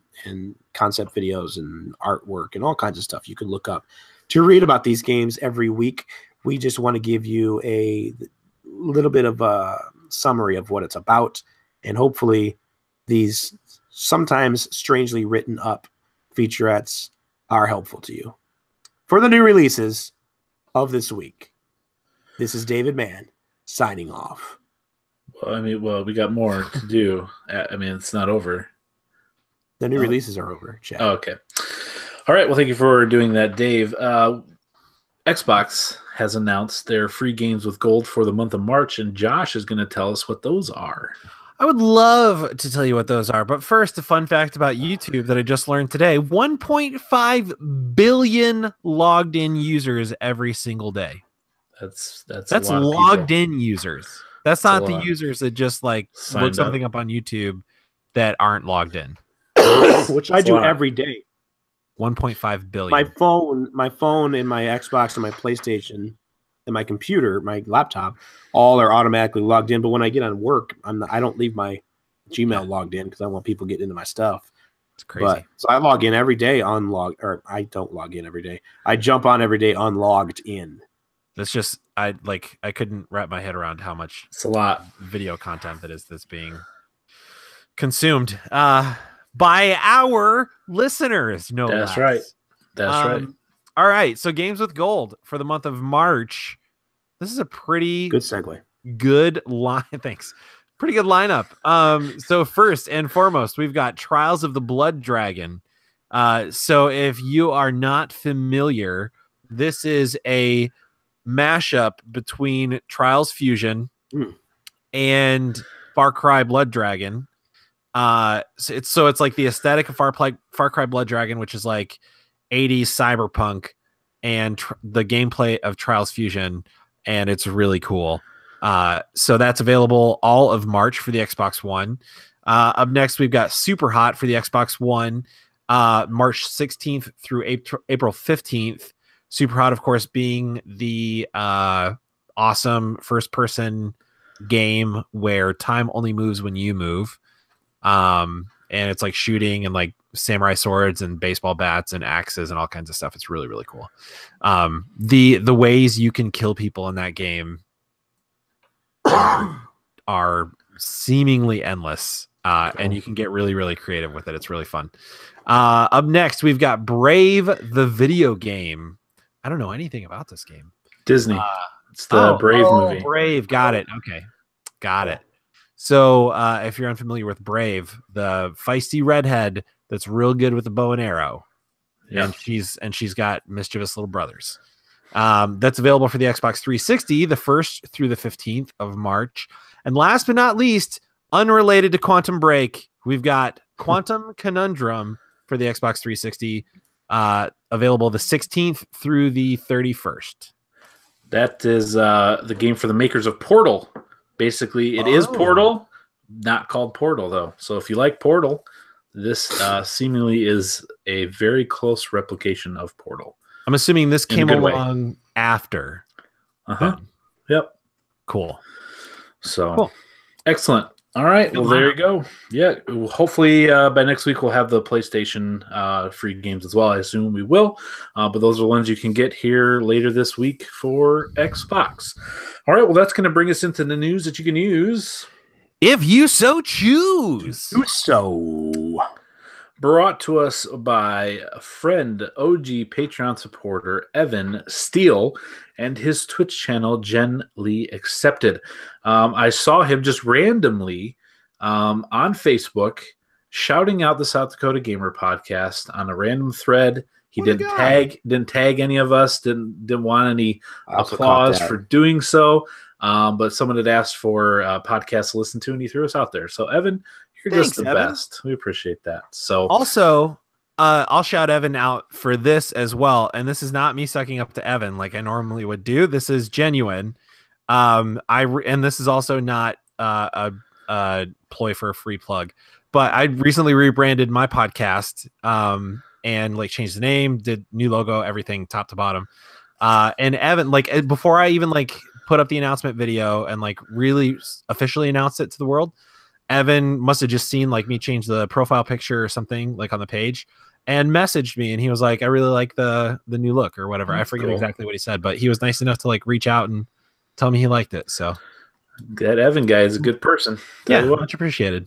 concept videos and artwork and all kinds of stuff you can look up to read about these games every week. We just want to give you a little bit of a summary of what it's about, and hopefully these sometimes strangely written up featurettes are helpful to you. For the new releases of this week, this is David Mann signing off. Well, we got more to do. It's not over. The new releases are over, Chad. Oh, okay. All right. Well, thank you for doing that, Dave. Xbox has announced their free games with gold for the month of March, and Josh is going to tell us what those are. I would love to tell you what those are, but first, a fun fact about YouTube that I just learned today: 1.5 billion logged in users every single day. That's logged in users. That's not the users that just like look something up on YouTube that aren't logged in. Which I do every day. 1.5 billion. My phone and my Xbox and my PlayStation and my computer, my laptop, all are automatically logged in. But when I get on work, I don't leave my Gmail logged in because I want people getting into my stuff. It's crazy. So I log in every day or I don't log in every day. I jump on every day unlogged in. That's just I couldn't wrap my head around how much It's a lot video content that's being consumed by our listeners. No, That's less. right. That's right. All right. So Games with Gold for the month of March. This is a pretty good segue. Good line. Thanks. Pretty good lineup. So first and foremost, we've got Trials of the Blood Dragon. So if you are not familiar, this is a mashup between Trials Fusion and Far Cry Blood Dragon. So it's like the aesthetic of Far Cry Blood Dragon, which is like 80s cyberpunk, and the gameplay of Trials Fusion, and it's really cool. So that's available all of March for the Xbox One. Up next, we've got Super Hot for the Xbox One, March 16th through April 15th. Super Hot, of course, being the awesome first-person game where time only moves when you move. And it's like shooting and like samurai swords and baseball bats and axes and all kinds of stuff. It's really, really cool. The ways you can kill people in that game are seemingly endless. And you can get really, really creative with it. It's really fun. Up next, we've got Brave, the video game. I don't know anything about this game. Disney. It's the Brave movie. Brave. Got it. Okay. Got it. So if you're unfamiliar with Brave, the feisty redhead that's real good with the bow and arrow. Yeah. And she's got mischievous little brothers. That's available for the Xbox 360, the 1st through the 15th of March. And last but not least, unrelated to Quantum Break, we've got Quantum Conundrum for the Xbox 360, available the 16th through the 31st. That is the game for the makers of Portal. Basically, it is Portal, not called Portal, though. So if you like Portal, this seemingly is a very close replication of Portal. I'm assuming this came along after. Yep. Cool. So cool. Excellent. All right. Well, there you go. Yeah. Hopefully by next week we'll have the PlayStation free games as well. I assume we will. But those are the ones you can get here later this week for Xbox. All right. Well, that's going to bring us into the news that you can use if you so choose. Brought to us by a friend, OG Patreon supporter, Evan Steele, and his Twitch channel, Gen Lee Accepted. I saw him just randomly on Facebook shouting out the South Dakota Gamer Podcast on a random thread. He didn't tag any of us, didn't want any applause for doing so. But someone had asked for a podcast to listen to, and he threw us out there. So, Evan, you're just the best. We appreciate that. So, also, I'll shout Evan out for this as well. And this is not me sucking up to Evan like I normally would do. This is genuine. And this is also not a ploy for a free plug. But I recently rebranded my podcast and like changed the name, did new logo, everything top to bottom. And Evan, like before I even like put up the announcement video and like really officially announced it to the world, Evan must have just seen like me change the profile picture or something like on the page and messaged me, and he was like, I really like the new look or whatever. I forget exactly what he said, but he was nice enough to like reach out and tell me he liked it. So that Evan guy is a good person. Yeah, much appreciated.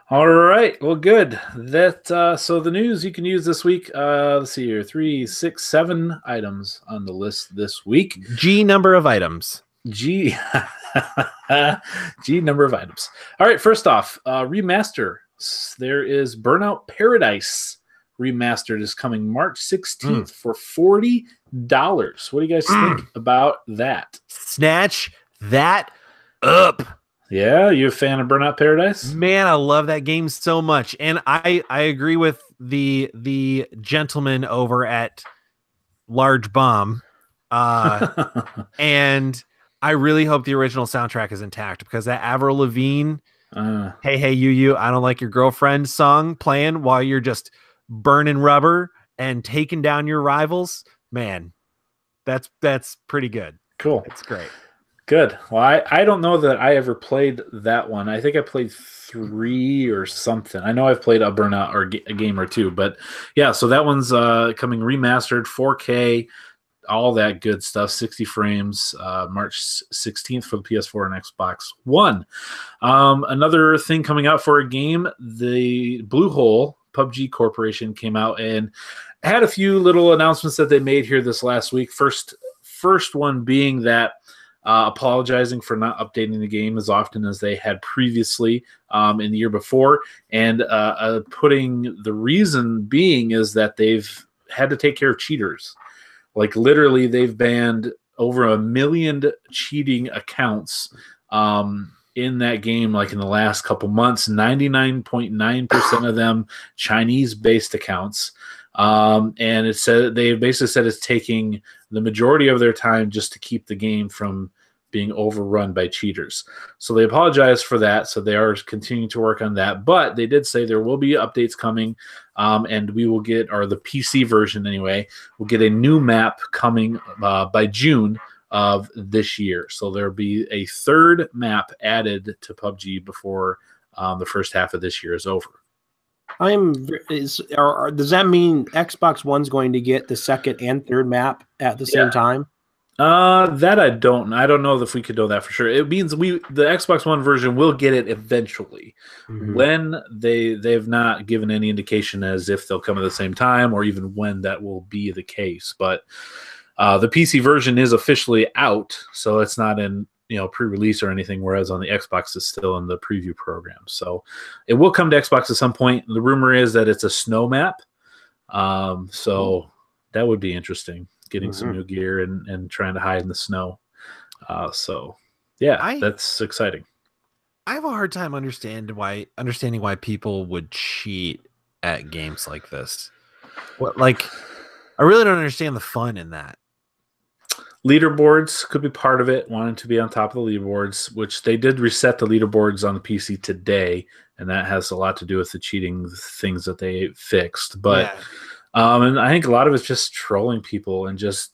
All right. Well, good. That so the news you can use this week. Let's see here. 3, 6, 7 items on the list this week. G number of items. G number of items. All right. First off, remaster. There is Burnout Paradise Remastered is coming March 16th for $40. What do you guys think about that? Snatch that up. Yeah, you a fan of Burnout Paradise? Man, I love that game so much. And I agree with the gentleman over at Large Bomb. And I really hope the original soundtrack is intact, because that Avril Lavigne Hey you I don't like your girlfriend song playing while you're just burning rubber and taking down your rivals, man, that's pretty good. Cool. It's great. Good. Well, I don't know that I ever played that one. I think I played 3 or something. I know I've played a Burnout or a game or two, but yeah. So that one's coming remastered, 4K, all that good stuff, 60 frames, March 16th for the PS4 and Xbox One. Another thing coming out for a game, the Bluehole PUBG Corporation came out and had a few little announcements that they made here this last week. First one being that apologizing for not updating the game as often as they had previously in the year before, and putting the reason being is that they've had to take care of cheaters. Like literally, they've banned over 1 million cheating accounts in that game. Like in the last couple months, 99.9% of them Chinese-based accounts. And it said they basically said it's taking the majority of their time just to keep the game from being overrun by cheaters. So they apologize for that. So they are continuing to work on that. But they did say there will be updates coming, and we will get, or the PC version anyway, will get a new map coming by June of this year. So there'll be a third map added to PUBG before the first half of this year is over. Does that mean Xbox One's going to get the second and third map at the same time? That I don't know if we could know that for sure. It means the Xbox One version will get it eventually. Mm-hmm. When they've not given any indication as if they'll come at the same time or even when that will be the case. But the PC version is officially out, so it's not in pre-release or anything, whereas on the Xbox it's still in the preview program. So it will come to Xbox at some point. The rumor is that it's a snow map. So that would be interesting, getting some new gear and trying to hide in the snow. So yeah, that's exciting. I have a hard time understanding why people would cheat at games like this. I really don't understand the fun in that. Leaderboards could be part of it, wanting to be on top of the leaderboards, which they did reset the leaderboards on the PC today, and that has a lot to do with the cheating things that they fixed. But and I think a lot of it's just trolling people and just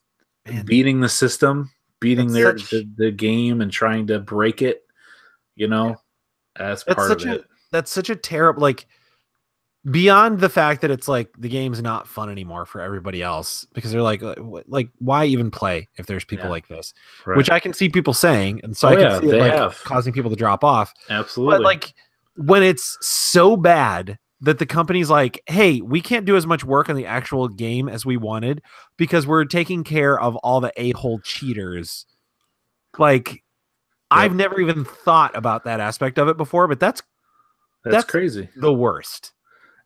beating the system, beating the game and trying to break it, that's part of it. That's such a terrible, beyond the fact that it's like the game's not fun anymore for everybody else, because they're like why even play if there's people like this, which I can see people saying, and so I can see it causing people to drop off. Absolutely. But when it's so bad that the company's like, hey, we can't do as much work on the actual game as we wanted because we're taking care of all the a-hole cheaters. I've never even thought about that aspect of it before, but that's crazy. The worst.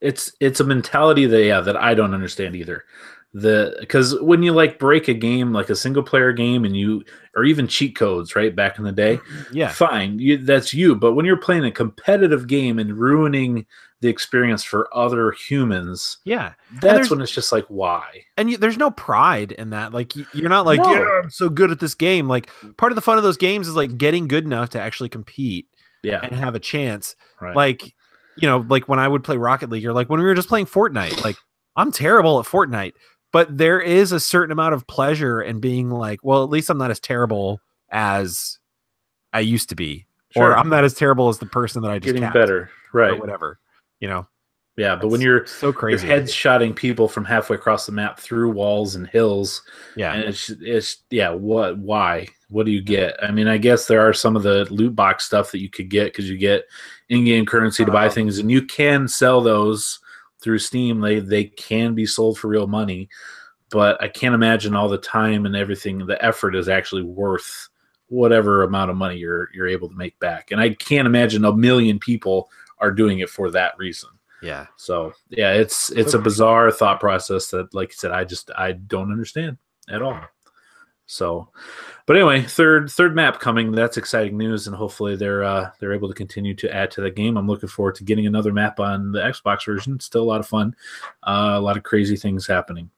It's a mentality that I don't understand either. Because when you break a game, like a single player game, and or even cheat codes, right, back in the day, fine, that's you. But when you're playing a competitive game and ruining the experience for other humans, that's when it's just why? And there's no pride in that. You're not I'm so good at this game. Part of the fun of those games is getting good enough to actually compete, and have a chance. Right. When I would play Rocket League, or when we were just playing Fortnite, I'm terrible at Fortnite, but there is a certain amount of pleasure in being well, at least I'm not as terrible as I used to be, or I'm not as terrible as the person that I just getting better, right? Or whatever, Yeah, but when you're so crazy, you're headshotting people from halfway across the map through walls and hills, and it's why? What do you get? I mean, I guess there are some of the loot box stuff that you could get because you get in-game currency to buy things, and you can sell those through Steam. They can be sold for real money, but I can't imagine all the time and everything, the effort is actually worth whatever amount of money you're able to make back. And I can't imagine 1 million people are doing it for that reason. Yeah. So it's a bizarre thought process that, like I said, I don't understand at all. So, but anyway, third map coming. That's exciting news, and hopefully they're able to continue to add to the game. I'm looking forward to getting another map on the Xbox version. It's still a lot of fun. A lot of crazy things happening.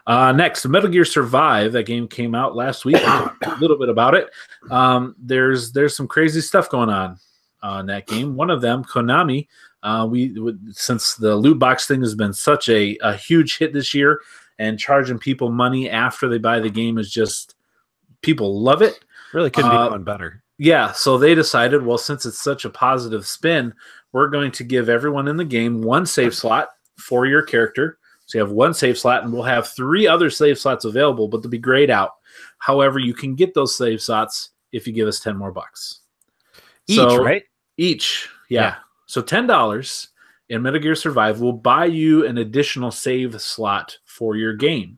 Next, Metal Gear Survive. That game came out last week. A little bit about it. There's some crazy stuff going on in that game. One of them, Konami. Since the loot box thing has been such a huge hit this year, and charging people money after they buy the game is just, people love it. Really couldn't be going better. Yeah, so they decided, well, since it's such a positive spin, we're going to give everyone in the game one save slot for your character. So you have one save slot, and we'll have 3 other save slots available, but they'll be grayed out. However, you can get those save slots if you give us 10 more bucks. Each, right? Each, yeah. So $10 in Metal Gear Survive will buy you an additional save slot for your game.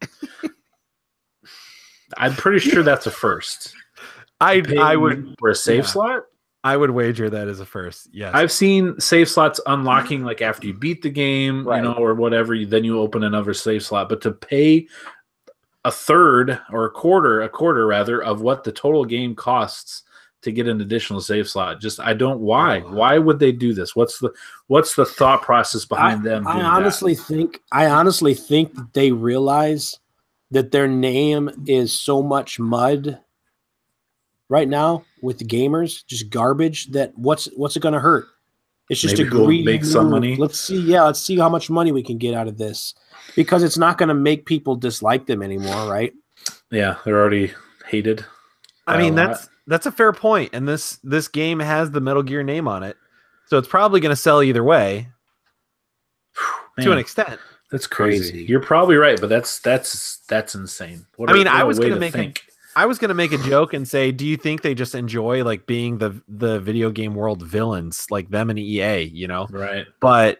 I'm pretty sure that's a first. I would for a save slot. I would wager that is a first. Yes, I've seen save slots unlocking like after you beat the game, Right. or whatever. Then you open another save slot, but to pay a third or a quarter rather of what the total game costs to get an additional save slot, I don't. Why? Why would they do this? What's the thought process behind them? I honestly think that they realize that their name is so much mud right now with the gamers, just garbage, that what's it going to hurt? It's just Maybe a greedy make some money. Let's see how much money we can get out of this, because it's not going to make people dislike them anymore, right? Yeah, they're already hated. I mean, that's a fair point, and this game has the Metal Gear name on it, so it's probably going to sell either way. Man, to an extent. That's crazy. You're probably right, but that's insane. I was going to make a joke and say, do you think they just enjoy like being the video game world villains, like them and EA, you know? Right. But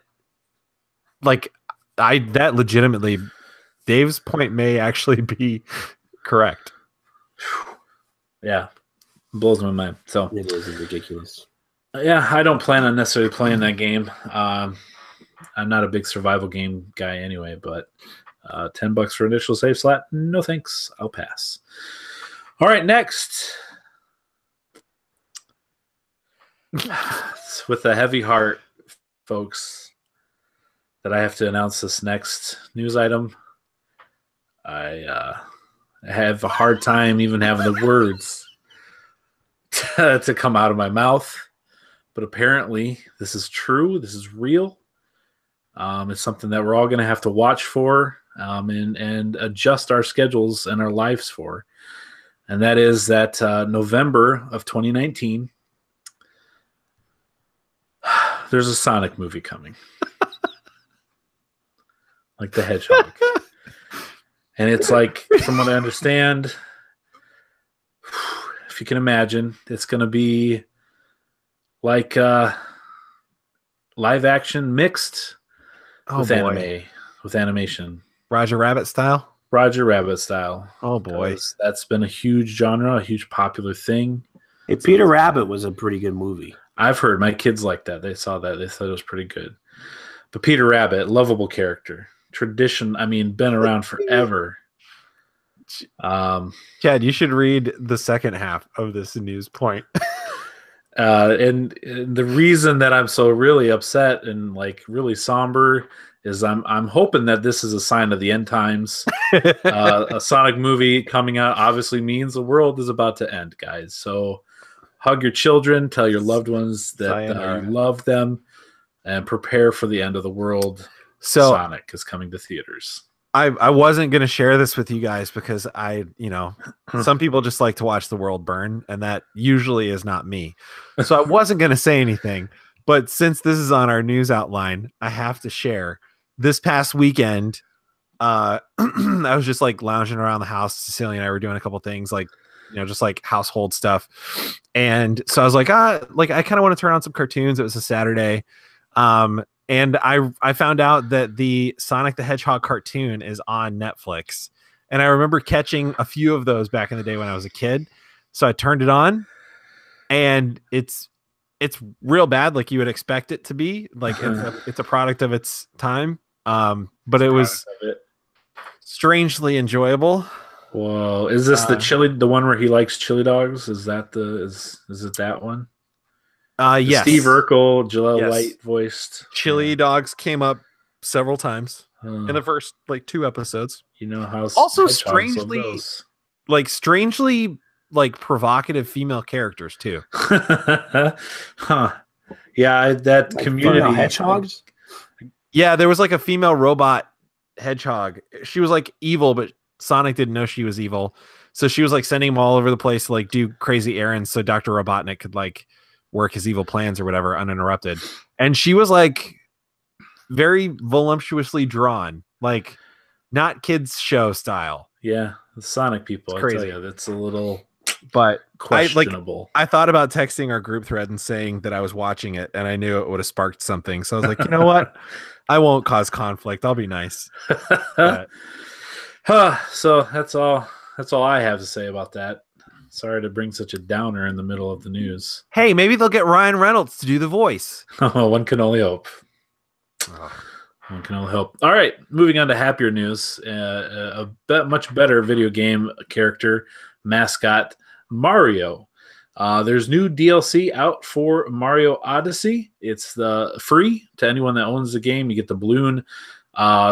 like that legitimately, Dave's point may actually be correct. Yeah. Blows my mind. So It is ridiculous. yeah, I don't plan on necessarily playing that game. I'm not a big survival game guy anyway, but $10 for initial save slot, no thanks. I'll pass. All right, next. It's with a heavy heart, folks, that I have to announce this next news item. I have a hard time even having the words to come out of my mouth, but apparently this is true. This is real. It's something that we're all going to have to watch for and adjust our schedules and our lives for. And that is that November of 2019, there's a Sonic movie coming. Like the Hedgehog. And it's like, from what I understand, if you can imagine, it's going to be like live action mixed with animation. Roger Rabbit style? Roger Rabbit style. Oh boy. That's been a huge genre, a huge popular thing. Hey, Peter Rabbit was a pretty good movie. I've heard my kids like that. They saw that. They thought it was pretty good. But Peter Rabbit, lovable character. Tradition, been around forever. Chad, you should read the second half of this news point. And the reason that I'm so really upset and like really somber is I'm hoping that this is a sign of the end times. A Sonic movie coming out obviously means the world is about to end, guys. So hug your children, tell your loved ones that you love them, and prepare for the end of the world. So Sonic is coming to theaters. I wasn't going to share this with you guys because some people just like to watch the world burn, and that usually is not me. So I wasn't going to say anything, but since this is on our news outline, I have to share. This past weekend, I was just like lounging around the house. Cecilia and I were doing a couple things just like household stuff. And so I was like, I kind of want to turn on some cartoons. It was a Saturday. And I found out that the Sonic the Hedgehog cartoon is on Netflix. And I remember catching a few of those back in the day when I was a kid. So I turned it on, and it's real bad, like you would expect it to be. Like it's a product of its time. But it was strangely enjoyable. Whoa. Is this the one where he likes chili dogs? Is that is it that one? Yes. Steve Urkel, Jaleel White voiced. Chili dogs came up several times in the first 2 episodes. You know how also strangely provocative female characters too. Huh. Yeah, that community hedgehogs. Yeah, there was like a female robot hedgehog. She was like evil, but Sonic didn't know she was evil. So she was like sending him all over the place to like do crazy errands so Dr. Robotnik could like work his evil plans or whatever uninterrupted. And she was like very voluptuously drawn, like not kids show style. Yeah, the Sonic people. It's crazy. I tell you, that's a little but questionable. I thought about texting our group thread and saying that I was watching it, and I knew it would have sparked something. So I was like, you know what? I won't cause conflict. I'll be nice. So that's all I have to say about that. Sorry to bring such a downer in the middle of the news. Hey, maybe they'll get Ryan Reynolds to do the voice. One can only hope. One can only hope. All right, moving on to happier news. Much better video game character mascot, Mario. There's new DLC out for Mario Odyssey. It's free to anyone that owns the game. You get the balloon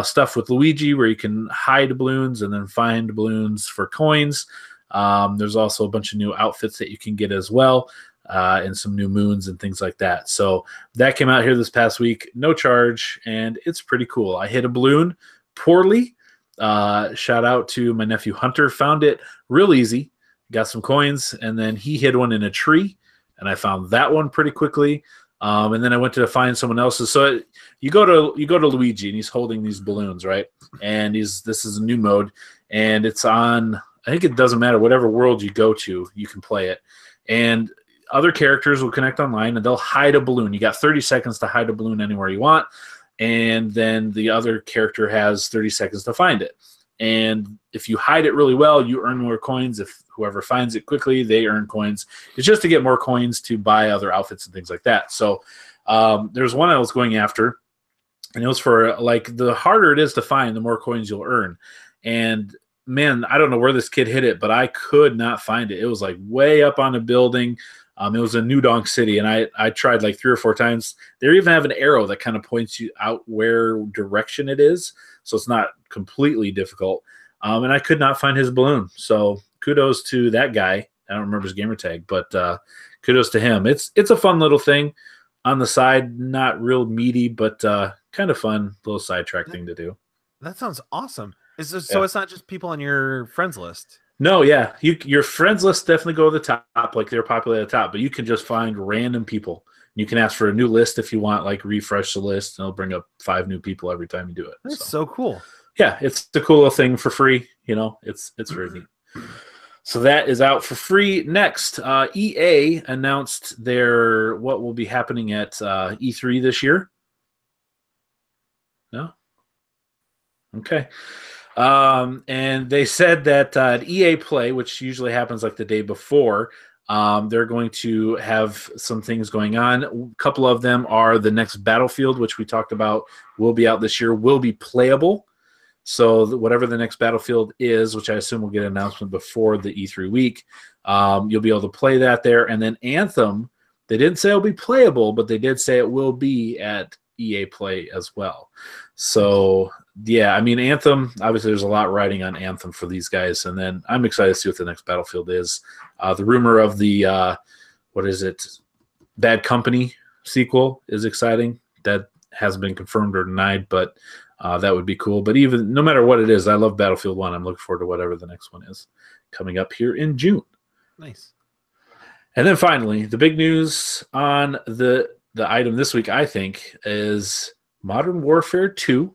stuff with Luigi where you can hide balloons and then find balloons for coins. There's also a bunch of new outfits that you can get as well, and some new moons and things like that. So that came out here this past week, no charge, and it's pretty cool. I hit a balloon poorly. Shout out to my nephew Hunter. Found it real easy. Got some coins, and then he hid one in a tree, and I found that one pretty quickly. And then I went to find someone else's. So you go to Luigi, and he's holding these balloons, right? And this is a new mode, and it's on. I think it doesn't matter whatever world you go to, you can play it, and other characters will connect online, and they'll hide a balloon. You got 30 seconds to hide a balloon anywhere you want, and then the other character has 30 seconds to find it. And if you hide it really well, you earn more coins. If whoever finds it quickly, they earn coins. It's just to get more coins to buy other outfits and things like that. So there's one I was going after, and it was for, like, the harder it is to find, the more coins you'll earn. And, man, I don't know where this kid hid it, but I could not find it. It was, like, way up on a building. It was in New Donk City, and I tried, like, 3 or 4 times. They even have an arrow that kind of points you out where direction it is, so it's not completely difficult. And I could not find his balloon. So kudos to that guy. I don't remember his gamer tag, but kudos to him. It's a fun little thing on the side, not real meaty, but kind of fun little sidetrack thing to do. That sounds awesome. So it's not just people on your friends list. No, yeah. Your friends list definitely go to the top, like they're popular at the top, but you can just find random people. You can ask for a new list if you want, like refresh the list, and it'll bring up 5 new people every time you do it. That's so cool. Yeah, it's a cool little thing for free. You know, it's very neat. So that is out for free. Next, EA announced what will be happening at E3 this year. No? Okay. And they said that at EA Play, which usually happens like the day before, they're going to have some things going on. A couple of them are the next Battlefield, which we talked about will be out this year, will be playable. So whatever the next Battlefield is, which I assume will get an announcement before the E3 week, you'll be able to play that there. And then Anthem, they didn't say it'll be playable, but they did say it will be at EA Play as well. So, yeah, I mean, Anthem, obviously there's a lot riding on Anthem for these guys. And then I'm excited to see what the next Battlefield is. The rumor of the, Bad Company sequel is exciting. That hasn't been confirmed or denied, but that would be cool. But even no matter what it is, I love Battlefield 1. I'm looking forward to whatever the next one is coming up here in June. Nice. And then finally, the big news on the item this week, I think, is Modern Warfare 2.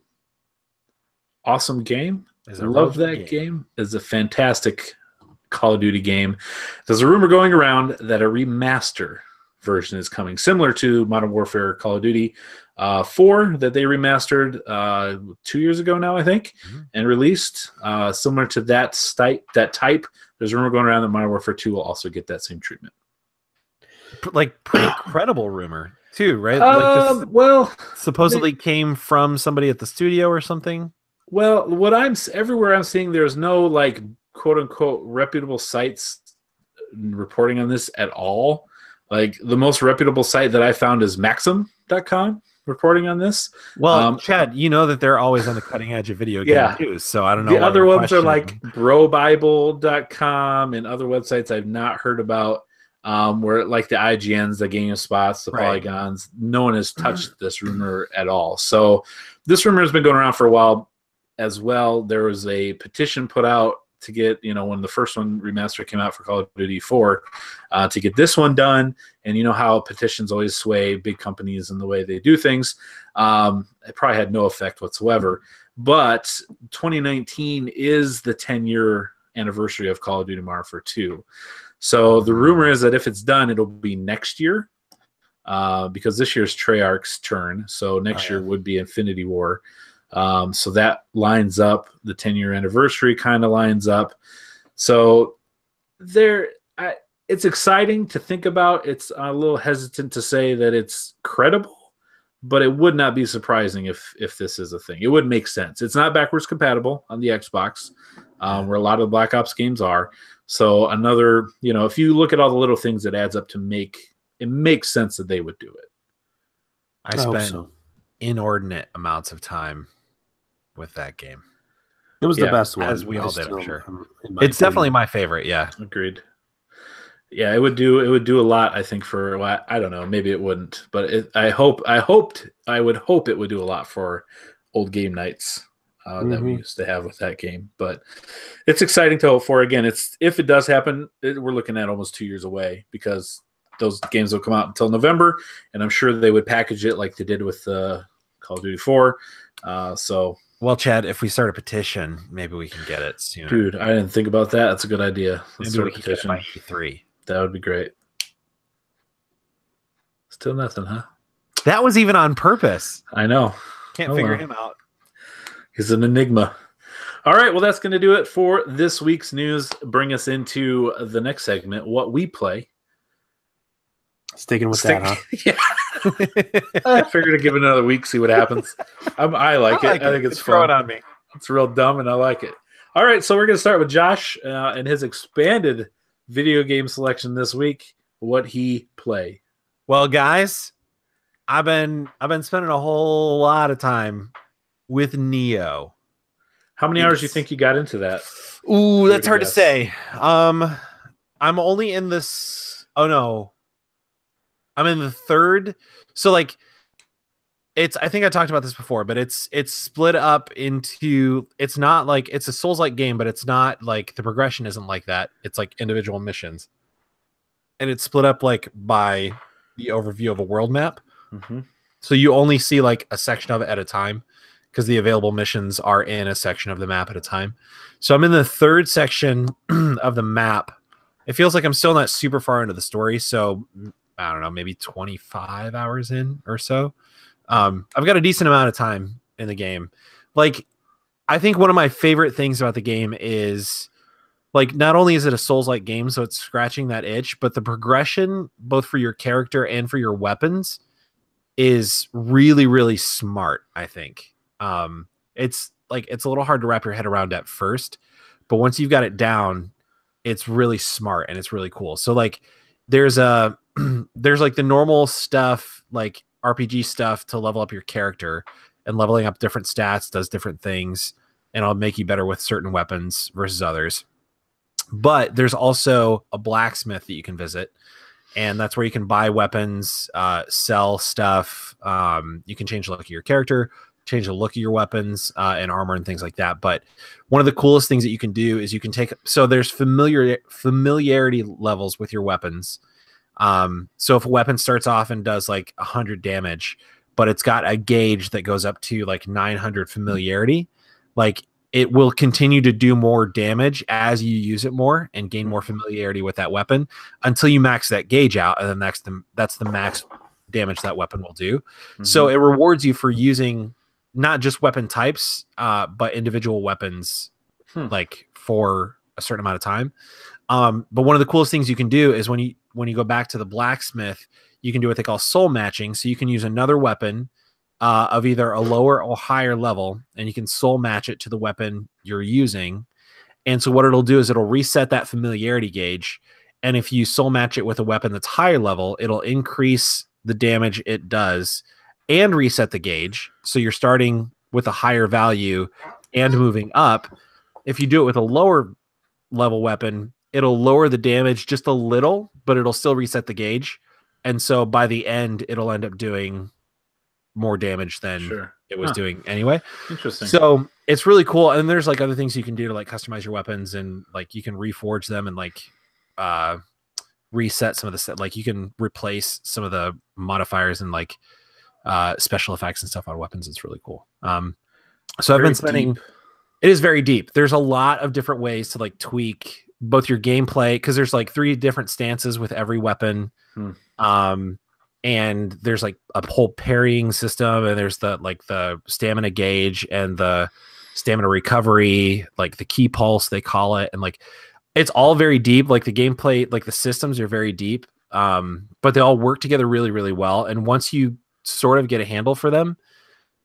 Awesome game. I love that game. It's a fantastic Call of Duty game. There's a rumor going around that a remaster version is coming, similar to Modern Warfare Call of Duty 4 that they remastered 2 years ago now, I think, and released. Similar to that type. There's a rumor going around that Modern Warfare 2 will also get that same treatment. Like, pretty credible rumor too, right? Supposedly came from somebody at the studio or something. Well, everywhere I'm seeing, there's no, like, quote unquote reputable sites reporting on this at all. Like, the most reputable site that I found is Maxim.com reporting on this. Well, Chad, you know that they're always on the cutting edge of video game news, so I don't know. The other ones are like BroBible.com and other websites I've not heard about, where, like, the IGNs, the Game Spots, the Polygons, no one has touched this rumor at all. So this rumor has been going around for a while as well. There was a petition put out to get, when the first one Remaster came out for Call of Duty 4, to get this one done. And you know how petitions always sway big companies in the way they do things. It probably had no effect whatsoever. But 2019 is the 10-year anniversary of Call of Duty Modern Warfare 2. So the rumor is that if it's done, it'll be next year, because this year's Treyarch's turn. So next year would be Infinity War. So that lines up. The 10-year anniversary kind of lines up. So it's exciting to think about. It's a little hesitant to say that it's credible, but it would not be surprising if this is a thing. It would make sense. It's not backwards compatible on the Xbox, where a lot of the Black Ops games are. So another, if you look at all the little things, it adds up to it makes sense that they would do it. I spent inordinate amounts of time with that game. It was the best one, as we all did, I'm sure. It's opinion. Definitely my favorite. Yeah, agreed. Yeah, it would do a lot. I think I don't know, maybe it wouldn't, but I would hope it would do a lot for old game nights that we used to have with that game. But it's exciting to hope for. Again, if it does happen, we're looking at almost 2 years away, because those games will come out until November, and I'm sure they would package it like they did with Call of Duty 4. Well, Chad, if we start a petition, maybe we can get it sooner. Dude, I didn't think about that. That's a good idea. Let's maybe start a petition. By E3. That would be great. Still nothing, huh? That was even on purpose. I know. Can't figure him out. He's an enigma. All right, well, that's going to do it for this week's news. Bring us into the next segment, What We Play. Sticking with that, huh? Yeah. I figured to give it another week, see what happens. I like it. I think it's fun. Throw it on me. It's real dumb, and I like it. All right, so we're going to start with Josh and his expanded video game selection this week. What he play? Well, guys, I've been spending a whole lot of time with Neo. How many hours do you think you got into that? Ooh, that's hard to say. I'm only in this. Oh no, I'm in the third. So I think I talked about this before, but it's split up into. It's not like it's a Souls-like game, but it's not like the progression isn't like that. It's like individual missions, and it's split up like by the overview of a world map. Mm-hmm. So you only see like a section of it at a time, because the available missions are in a section of the map at a time. So I'm in the third section of the map. It feels like I'm still not super far into the story. So I don't know, maybe 25 hours in or so. I've got a decent amount of time in the game. Like, I think one of my favorite things about the game is, like, not only is it a Souls-like game, so it's scratching that itch, but the progression, both for your character and for your weapons, is really, really smart, I think. It's a little hard to wrap your head around at first, but once you've got it down, it's really smart and it's really cool. So like there's like the normal stuff, like RPG stuff to level up your character, and leveling up different stats does different things, and it'll make you better with certain weapons versus others. But there's also a blacksmith that you can visit, and that's where you can buy weapons, sell stuff. You can change the look of your character, change the look of your weapons and armor and things like that. But one of the coolest things that you can do is you can there's familiarity levels with your weapons. So if a weapon starts off and does like 100 damage, but it's got a gauge that goes up to like 900 familiarity, like it will continue to do more damage as you use it more and gain more familiarity with that weapon until you max that gauge out, and then that's the max damage that weapon will do. Mm-hmm. So it rewards you for using not just weapon types, but individual weapons, like for a certain amount of time. But one of the coolest things you can do is when you go back to the blacksmith, you can do what they call soul matching. So you can use another weapon of either a lower or higher level, and you can soul match it to the weapon you're using. And so what it'll do is it'll reset that familiarity gauge. And if you soul match it with a weapon that's higher level, it'll increase the damage it does and reset the gauge. So you're starting with a higher value and moving up. If you do it with a lower level weapon, it'll lower the damage just a little, but it'll still reset the gauge. And so by the end, it'll end up doing more damage than it was doing anyway. Interesting. So it's really cool. And there's like other things you can do to like customize your weapons, and like you can reforge them and like reset some of the set. Like you can replace some of the modifiers and like special effects and stuff on weapons. It's really cool. So I've been spending deep. It is very deep. There's a lot of different ways to like tweak both your gameplay, because there's like 3 different stances with every weapon. And there's like a whole parrying system, and there's the stamina gauge and the stamina recovery, like the key pulse they call it, and like it's all very deep. Like the gameplay, like the systems are very deep, but they all work together really, really well. And once you sort of get a handle for them,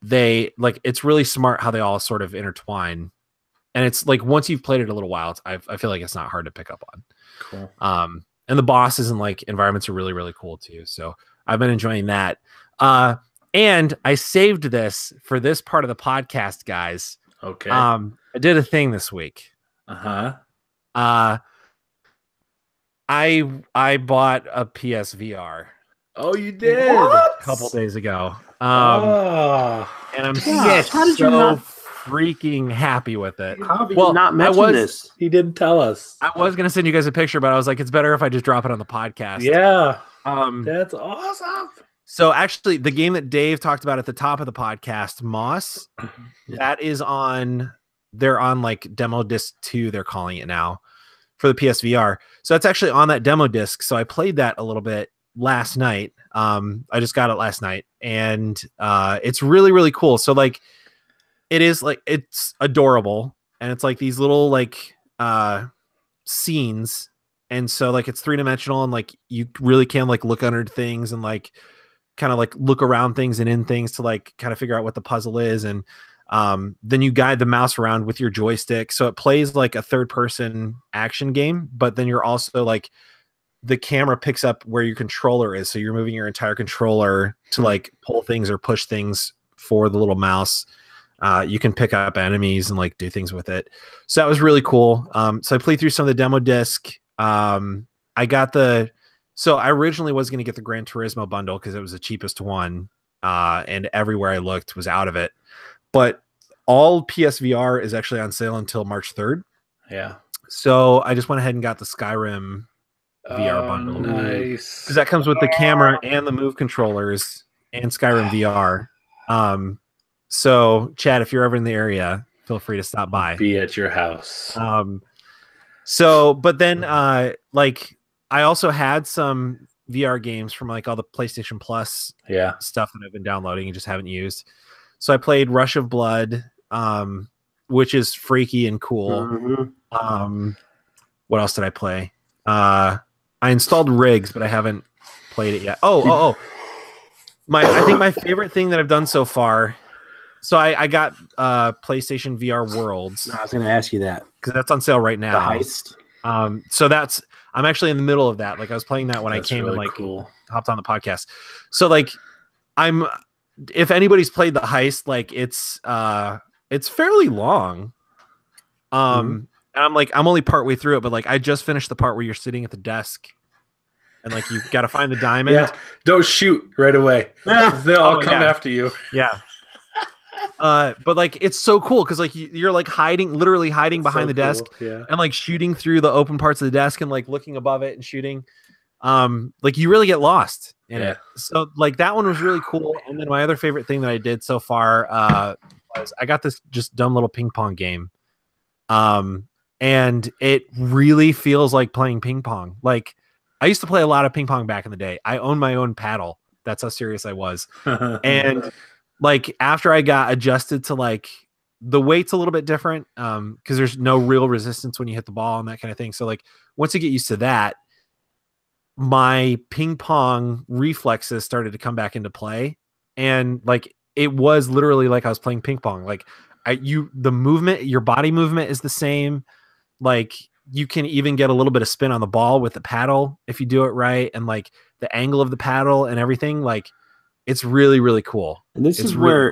they like it's really smart how they all sort of intertwine. And it's like once you've played it a little while, I feel like it's not hard to pick up on. Cool. And the bosses and like environments are really, really cool too. So I've been enjoying that. And I saved this for this part of the podcast, guys. Okay. I did a thing this week. Uh-huh. I bought a PSVR. Oh, you did? A couple days ago. And I'm so freaking happy with it. How have you not mentioned this? He didn't tell us. I was gonna send you guys a picture, but I was like, it's better if I just drop it on the podcast. Yeah. That's awesome. So actually, the game that Dave talked about at the top of the podcast, Moss, that is on. They're on like demo disc 2. They're calling it now for the PSVR. So that's actually on that demo disc. So I played that a little bit last night. I just got it last night, and it's really, really cool. So like, it is like it's adorable, and it's like these little like scenes. And so like it's 3-dimensional, and like you really can like look under things and like kind of like look around things and in things to like kind of figure out what the puzzle is. And then you guide the mouse around with your joystick. So it plays like a 3rd-person action game, but then you're also like the camera picks up where your controller is. So you're moving your entire controller to like pull things or push things for the little mouse. You can pick up enemies and like do things with it. So that was really cool. So I played through some of the demo disc. So I originally was going to get the Gran Turismo bundle because it was the cheapest one, and everywhere I looked was out of it. But all PSVR is actually on sale until March 3rd. Yeah. So I just went ahead and got the Skyrim VR bundle. Nice. Because that comes with the camera and the Move controllers and Skyrim VR. So Chad, if you're ever in the area, feel free to stop by. Be at your house. But then like I also had some VR games from like all the PlayStation Plus stuff that I've been downloading and just haven't used. So I played Rush of Blood, which is freaky and cool. What else did I play? I installed Riggs, but I haven't played it yet. I think my favorite thing that I've done so far. So I got PlayStation VR Worlds. I was going to ask you that because that's on sale right now. The heist. So I'm actually in the middle of that. Like I was playing that when I came really and like cool. Hopped on the podcast. So like if anybody's played the heist, like it's fairly long. And I'm only partway through it, but like I just finished the part where you're sitting at the desk and like you got to find the diamond. Yeah. Don't shoot right away. They'll all come after you. Yeah. But like it's so cool because like you're like literally hiding behind the desk and like shooting through the open parts of the desk and like looking above it and shooting. Like you really get lost in it. So like that one was really cool. And then my other favorite thing that I did so far was I got this just dumb little ping pong game. And it really feels like playing ping pong. Like I used to play a lot of ping pong back in the day. I own my own paddle. That's how serious I was. And like after I got adjusted to like the weight's a little bit different because there's no real resistance when you hit the ball and that kind of thing. So like once you get used to that, my ping pong reflexes started to come back into play. And like it was literally like I was playing ping pong. Like the movement, your body movement is the same. Like you can even get a little bit of spin on the ball with the paddle if you do it right. And like the angle of the paddle and everything, like it's really, really cool. And this is where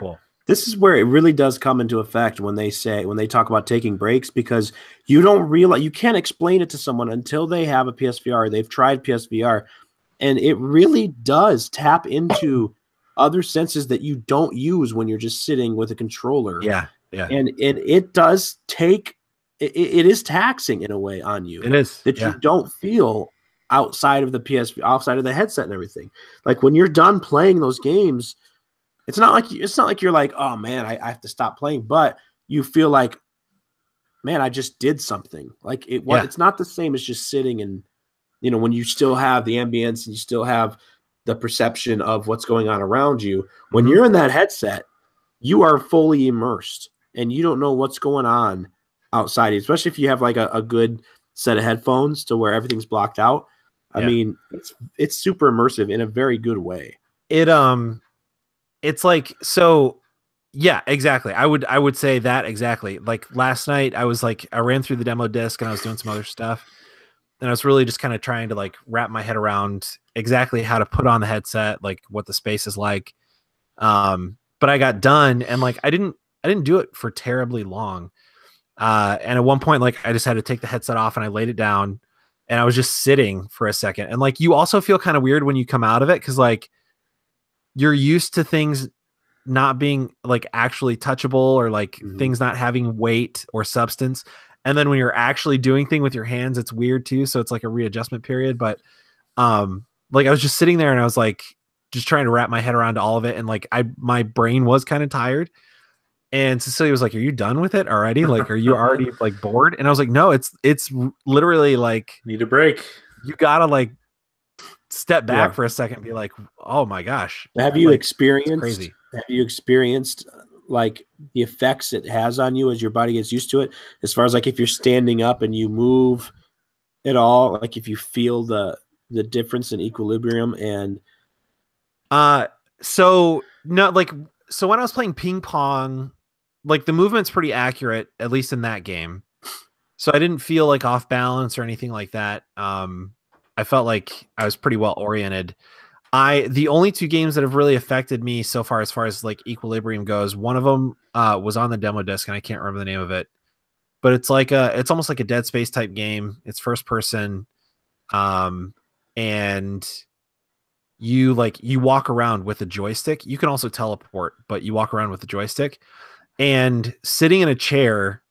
it really does come into effect when they talk about taking breaks, because you don't realize, you can't explain it to someone until they have a PSVR, they've tried PSVR, and it really does tap into other senses that you don't use when you're just sitting with a controller. Yeah. Yeah. And it does take it is taxing in a way on you. It is. That you don't feel outside of the outside of the headset and everything. Like when you're done playing those games, it's not like you're like, oh man, I have to stop playing, but you feel like, man, I just did something. Like it's not the same as just sitting and, when you still have the ambience and you still have the perception of what's going on around you. When you're in that headset, you are fully immersed and you don't know what's going on outside, especially if you have like a good set of headphones to where everything's blocked out. I mean, it's super immersive in a very good way. It's like, so yeah, exactly. I would say that exactly. Like last night I ran through the demo disc and I was doing some other stuff. And I was really just kind of trying to like wrap my head around exactly how to put on the headset, like what the space is like. But I got done and like I didn't do it for terribly long. And at one point, like I just had to take the headset off and I laid it down and I was just sitting for a second. And like you also feel kind of weird when you come out of it because like you're used to things not being like actually touchable or like things not having weight or substance. And then when you're actually doing things with your hands, it's weird too. So it's like a readjustment period. But like I was just sitting there and I was like just trying to wrap my head around all of it. And like my brain was kind of tired. And Cecilia was like, "Are you done with it already? Like, are you already like bored?" And I was like, "No, it's literally like need a break. You gotta like step back for a second and be like, oh my gosh." Have you experienced crazy? Have you experienced like the effects it has on you as your body gets used to it? As far as like if you're standing up and you move at all, like if you feel the difference in equilibrium and so no, like so when I was playing ping pong, like the movement's pretty accurate, at least in that game. So I didn't feel like off balance or anything like that. I felt like I was pretty well oriented. The only two games that have really affected me so far as like equilibrium goes, one of them was on the demo disc and I can't remember the name of it, but it's almost like a Dead Space type game. It's first person. And you walk around with a joystick. You can also teleport, but you walk around with the joystick and sitting in a chair,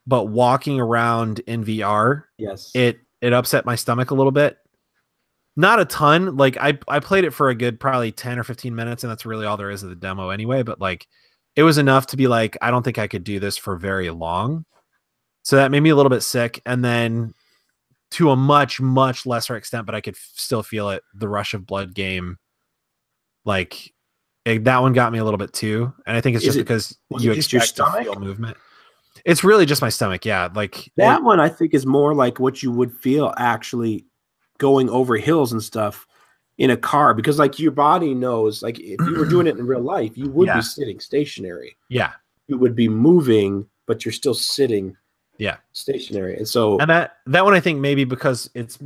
but walking around in VR. Yes. It upset my stomach a little bit. Not a ton. Like I played it for a good probably 10 or 15 minutes, and that's really all there is of the demo anyway. But like it was enough to be like, I don't think I could do this for very long. So that made me a little bit sick. And then to a much, much lesser extent, but I could still feel it, the Rush of Blood game. Like that one got me a little bit too. And I think it's because you expect to feel movement. It's really just my stomach. Yeah. Like that one I think is more like what you would feel actually going over hills and stuff in a car, because like your body knows, like if you were doing it in real life, you would be sitting stationary. Yeah. You would be moving, but you're still sitting stationary. And so that one I think maybe because it's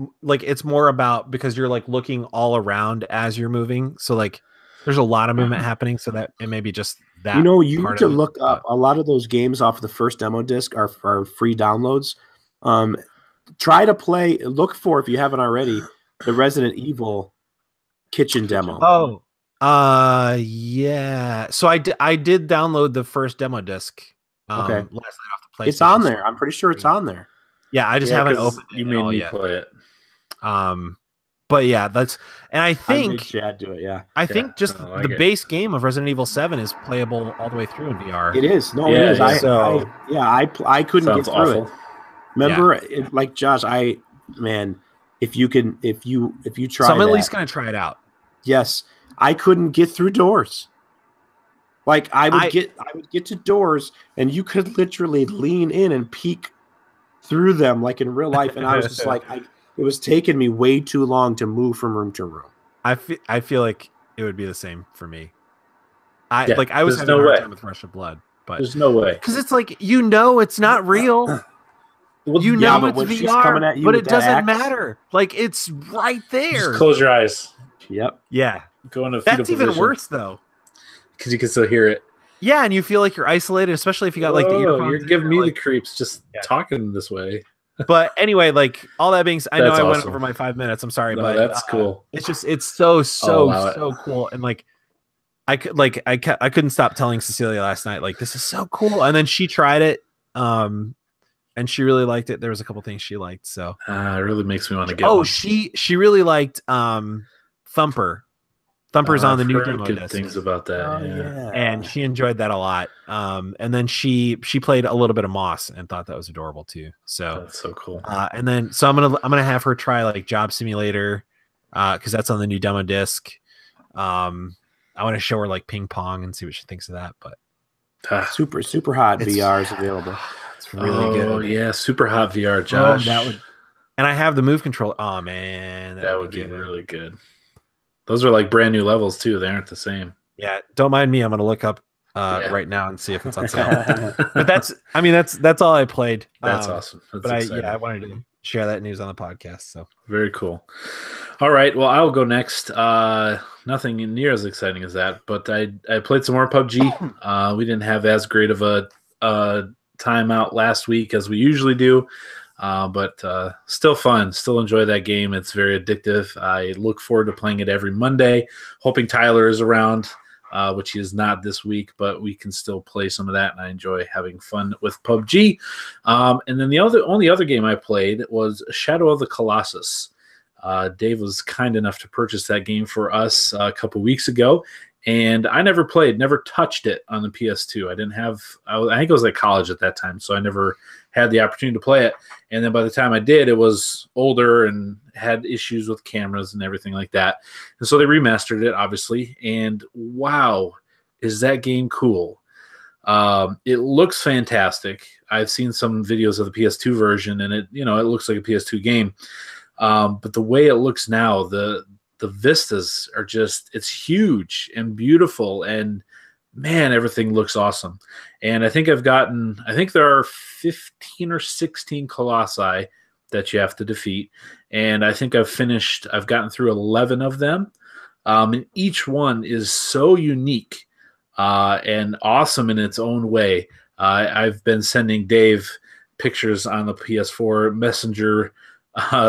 more about because you're like looking all around as you're moving. So like there's a lot of movement happening, so that it may be just that. You need to look up a lot of those games off the first demo disc are free downloads. Try to look for, if you haven't already, the Resident Evil kitchen demo. Yeah. So I did download the first demo disc. Okay. Last night off the PlayStation. It's on there. I'm pretty sure it's on there. Yeah, I just haven't opened it. You made me play it. But yeah, I think I made Chad do it. Yeah. I think just the base game of Resident Evil 7 is playable all the way through in VR. It is. No, it is. I couldn't get through it. Remember, like Josh, if you try, so I'm at least gonna try it out. Yes, I couldn't get through doors. Like I would get to doors, and you could literally lean in and peek through them, like in real life. And I was just like, it was taking me way too long to move from room to room. I feel like it would be the same for me. I was having a hard time with Rush of Blood, but there's no way, because it's like it's not real. Well, it's VR, but it doesn't matter. Like it's right there. Just close your eyes. Yep. Yeah. Go into that's even worse though, because you can still hear it. Yeah, and you feel like you're isolated, especially if you got like the earphones. You're giving me the creeps just talking this way. But anyway, like all that being said, I know I went over my 5 minutes. I'm sorry, but that's cool. It's just it's so cool, and like I couldn't stop telling Cecilia last night, like, this is so cool. And then she tried it, and she really liked it. There was a couple things she liked, so it really makes me want to get one. she really liked Thumper. Thumper's on the new demo good disc. things about that. Yeah. And she enjoyed that a lot. And then she played a little bit of Moss and thought that was adorable too. So that's so cool. And then so I'm gonna have her try like Job Simulator, because that's on the new demo disc. I want to show her like ping pong and see what she thinks of that. But super hot VR is available. It's really good. Oh yeah, super hot VR, Josh. And I have the move control. Oh man, that would be really good. Those are like brand new levels too. They aren't the same. Yeah, don't mind me. I'm gonna look up right now and see if it's on sale. But that's all I played. That's awesome. That's but I wanted to share that news on the podcast. So very cool. All right, well, I'll go next. Nothing near as exciting as that, but I played some more PUBG. We didn't have as great of a time out last week as we usually do. But still fun, still enjoy that game. It's very addictive. I look forward to playing it every Monday, hoping Tyler is around, which he is not this week, but we can still play some of that, and I enjoy having fun with PUBG. And then the only other game I played was Shadow of the Colossus. Dave was kind enough to purchase that game for us a couple weeks ago, and I never touched it on the PS2. I think I was at college at that time, so I never had the opportunity to play it. And then by the time I did, it was older and had issues with cameras and everything like that. And so they remastered it, obviously. And wow, is that game cool. It looks fantastic. I've seen some videos of the PS2 version, and it looks like a PS2 game. But the way it looks now, the vistas are it's huge and beautiful, and man, everything looks awesome. And I think there are 15 or 16 colossi that you have to defeat. And I think I've gotten through 11 of them. And each one is so unique and awesome in its own way. I've been sending Dave pictures on the PS4 Messenger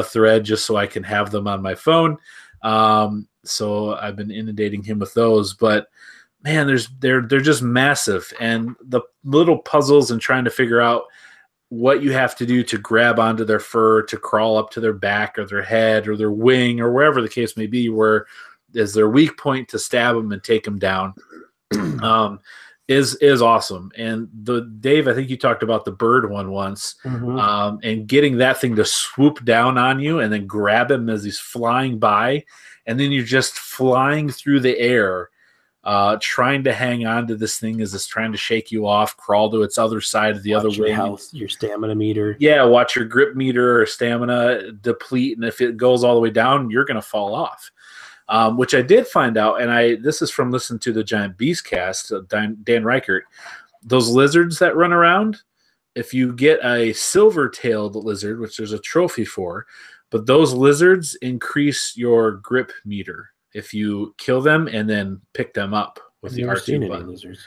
thread just so I can have them on my phone. So I've been inundating him with those, but man, they're just massive, and the little puzzles and trying to figure out what you have to do to grab onto their fur, to crawl up to their back or their head or their wing or wherever the case may be, where is their weak point to stab them and take them down, is awesome. And Dave, I think you talked about the bird one once, and getting that thing to swoop down on you and then grab him as he's flying by, and then you're just flying through the air, trying to hang on to this thing as it's trying to shake you off, crawl to its other side of the other wing. Health, your stamina meter. Yeah, watch your grip meter or stamina deplete, and if it goes all the way down, you're going to fall off. Which I did find out, and this is from listening to the Giant Beast cast, Dan Reichert. Those lizards that run around, if you get a silver-tailed lizard, which there's a trophy for, but those lizards increase your grip meter if you kill them and then pick them up with the R2 button. Lizards.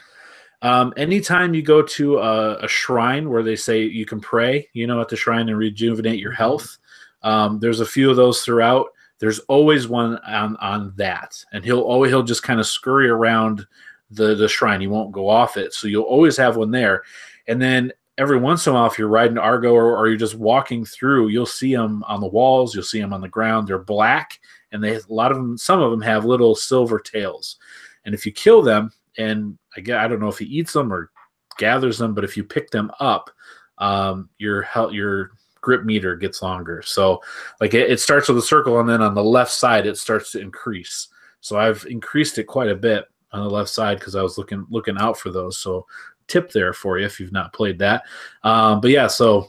Anytime you go to a shrine where they say you can pray, at the shrine and rejuvenate your health, there's a few of those throughout. There's always one on that, and he'll just kind of scurry around the shrine. He won't go off it, so you'll always have one there. And then every once in a while, if you're riding Argo or you're just walking through, you'll see them on the walls. You'll see them on the ground. They're black, and some of them have little silver tails. And if you kill them, and I don't know if he eats them or gathers them, but if you pick them up, your grip meter gets longer. So like it starts with a circle, and then on the left side it starts to increase. So I've increased it quite a bit on the left side because I was looking out for those. So tip there for you if you've not played that. But yeah, so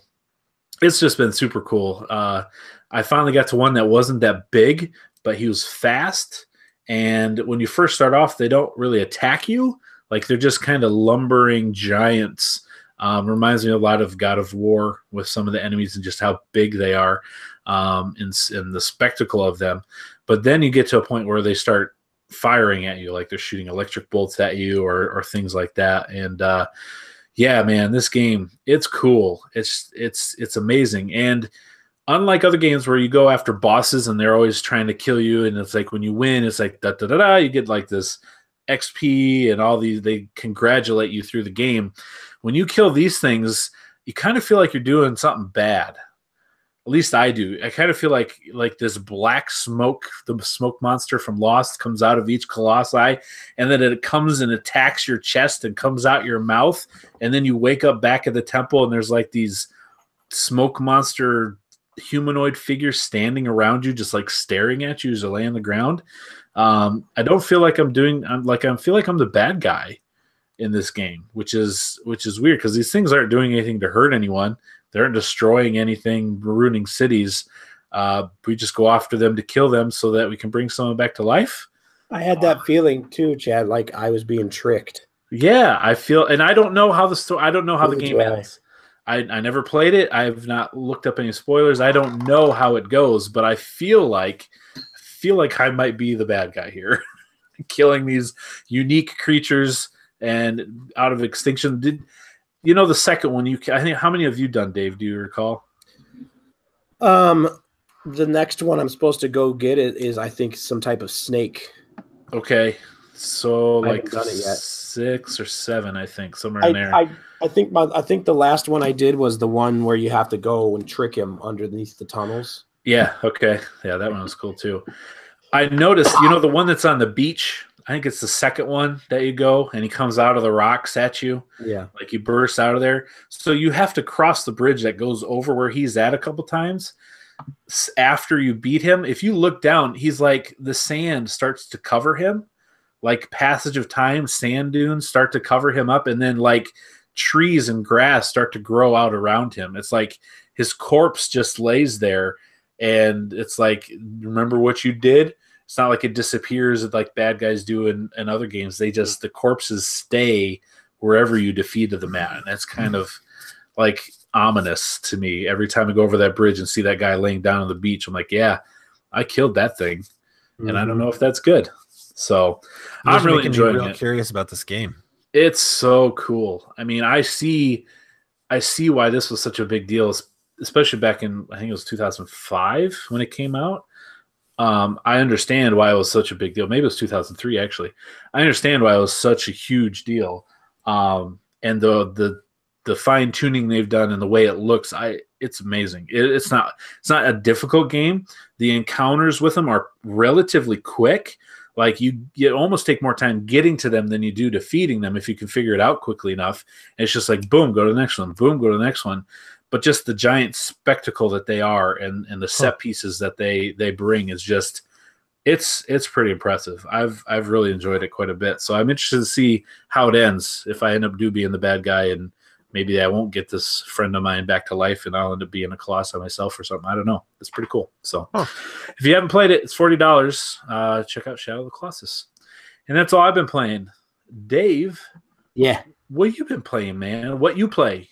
it's just been super cool. I finally got to one that wasn't that big, but he was fast. And when you first start off, they don't really attack you. Like they're just kind of lumbering giants. Reminds me a lot of God of War with some of the enemies and just how big they are, in the spectacle of them. But then you get to a point where they start firing at you, like they're shooting electric bolts at you or things like that. And yeah, man, this game, it's cool. It's amazing. And unlike other games where you go after bosses and they're always trying to kill you, and it's like when you win, it's like da da da da, you get like this XP and all these. They congratulate you through the game. When you kill these things, you kind of feel like you're doing something bad. At least I do. I kind of feel like this black smoke, the smoke monster from Lost, comes out of each colossi, and then it comes and attacks your chest and comes out your mouth, and then you wake up back at the temple, and there's like these smoke monster humanoid figures standing around you, just like staring at you as you lay on the ground. I don't feel like I feel like I'm the bad guy in this game, which is weird because these things aren't doing anything to hurt anyone. They aren't destroying anything, ruining cities. We just go after them to kill them so that we can bring someone back to life. I had that feeling too, Chad, like I was being tricked. Yeah, I feel, and I don't know how the game ends. I never played it. I've not looked up any spoilers. I don't know how it goes, but I feel like I might be the bad guy here, killing these unique creatures and out of extinction. You know, the second one, I think, how many have you done, Dave? Do you recall? The next one I'm supposed to go get is I think some type of snake. Okay, so I like haven't done it yet. 6 or 7, I think, somewhere in there. I think the last one I did was the one where you have to go and trick him underneath the tunnels. Yeah. Okay. Yeah, that one was cool too. I noticed, the one that's on the beach. I think it's the second one that you go, and he comes out of the rocks at you. Yeah. Like you burst out of there. So you have to cross the bridge that goes over where he's at a couple times. After you beat him, if you look down, he's like, the sand starts to cover him. Like passage of time, sand dunes start to cover him up, and then like trees and grass start to grow out around him. It's like his corpse just lays there, and it's like, remember what you did? It's not like it disappears like bad guys do in other games. The corpses stay wherever you defeated them at. And that's kind of like ominous to me. Every time I go over that bridge and see that guy laying down on the beach, I'm like, yeah, I killed that thing. Mm-hmm. And I don't know if that's good. So I'm really enjoying it. Curious about this game. It's so cool. I mean, I see why this was such a big deal, especially back in, I think it was 2005 when it came out. I understand why it was such a big deal. Maybe it was 2003, actually. I understand why it was such a huge deal. And the fine tuning they've done and the way it looks, it's amazing. It's not a difficult game. The encounters with them are relatively quick. Like you almost take more time getting to them than you do defeating them if you can figure it out quickly enough. And it's just like, boom, go to the next one. Boom, go to the next one. But just the giant spectacle that they are and the set pieces that they bring is just, it's pretty impressive. I've really enjoyed it quite a bit. So I'm interested to see how it ends if I end up being the bad guy, and maybe I won't get this friend of mine back to life and I'll end up being a Colossi myself or something. I don't know. It's pretty cool. So if you haven't played it, it's $40. Check out Shadow of the Colossus. And that's all I've been playing. Dave. Yeah. What you been playing, man? What you play?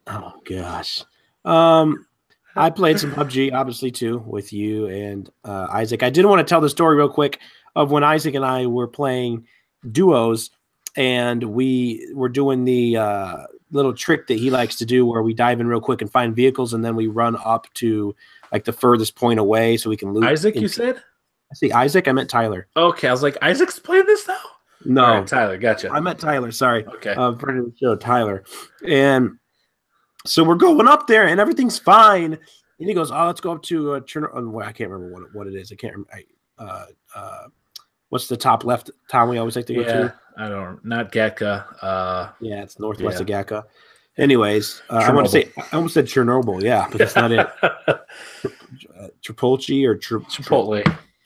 Oh gosh. I played some PUBG, obviously, too, with you and Isaac. I did want to tell the story real quick of when Isaac and I were playing duos, and we were doing the little trick that he likes to do where we dive in real quick and find vehicles, and then we run up to like the furthest point away so we can loot. Isaac, you said? I see Isaac. I meant Tyler. Okay, I was like, Isaac's playing this now? No. Right, Tyler, gotcha. I meant Tyler, sorry. Okay. Friend of the show, Tyler. And so we're going up there, and everything's fine. And he goes, "Oh, let's go up to Chernobyl." I can't remember what it is. I can't remember. What's the top left town we always like to go to? I don't. Not Gatka. Yeah, it's northwest of Gatka. Anyways, I almost said Chernobyl. Yeah, but that's not it. Tripolchi or Chipotle.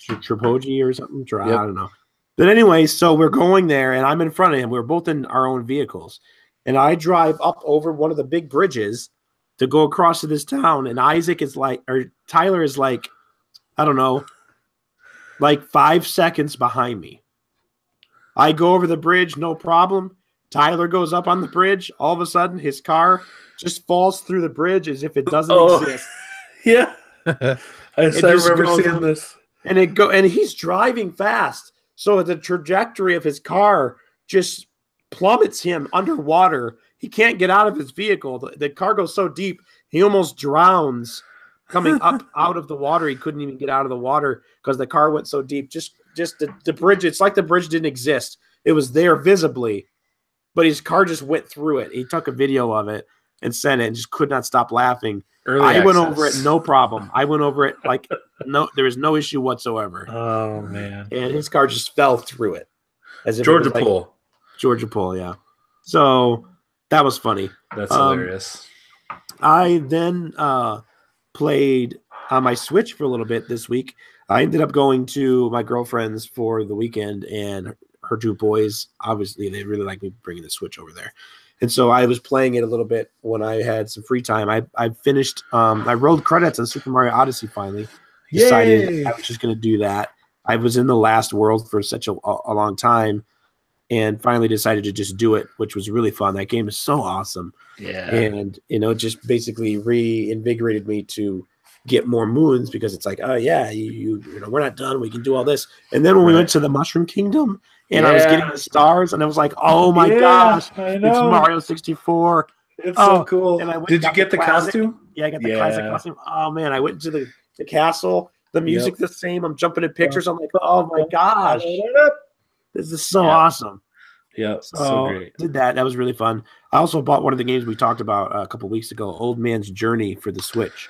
Tripolchi or something. I don't know. But anyways, so we're going there, and I'm in front of him. We're both in our own vehicles. And I drive up over one of the big bridges to go across to this town. And Tyler is like, I don't know, like 5 seconds behind me. I go over the bridge, no problem. Tyler goes up on the bridge. All of a sudden, his car just falls through the bridge as if it doesn't exist. Yeah. I remember seeing this. And he's driving fast. So the trajectory of his car just plummets him underwater. He can't get out of his vehicle. The car goes so deep, he almost drowns coming up out of the water. He couldn't even get out of the water because the car went so deep. Just just the bridge. It's like the bridge didn't exist. It was there visibly, but his car just went through it. He took a video of it and sent it and just could not stop laughing. I went over it, no problem. I went over it like there was no issue whatsoever. Oh man! And his car just fell through it, as if Georgia it was like, Pool. Georgia Pool, yeah. So that was funny. That's hilarious. I then played on my Switch for a little bit this week. I ended up going to my girlfriend's for the weekend, and her two boys, obviously, they really like me bringing the Switch over there. And so I was playing it a little bit when I had some free time. I finished, I rolled credits on Super Mario Odyssey finally. Decided I was just going to do that. I was in the last world for such a long time and finally decided to just do it, which was really fun. That game is so awesome. Yeah. And, it just basically reinvigorated me to get more moons because it's like, oh, yeah, we're not done. We can do all this. And then when we went to the Mushroom Kingdom, and I was getting the stars, and I was like, "Oh my gosh, it's Mario 64!" It's so cool. And did you get the costume? Yeah, I got the classic costume. Oh man, I went into the castle. The music's the same. I'm jumping in pictures. I'm like, "Oh my gosh, this is so awesome!" Yeah, so great. Did that. That was really fun. I also bought one of the games we talked about a couple weeks ago, Old Man's Journey for the Switch,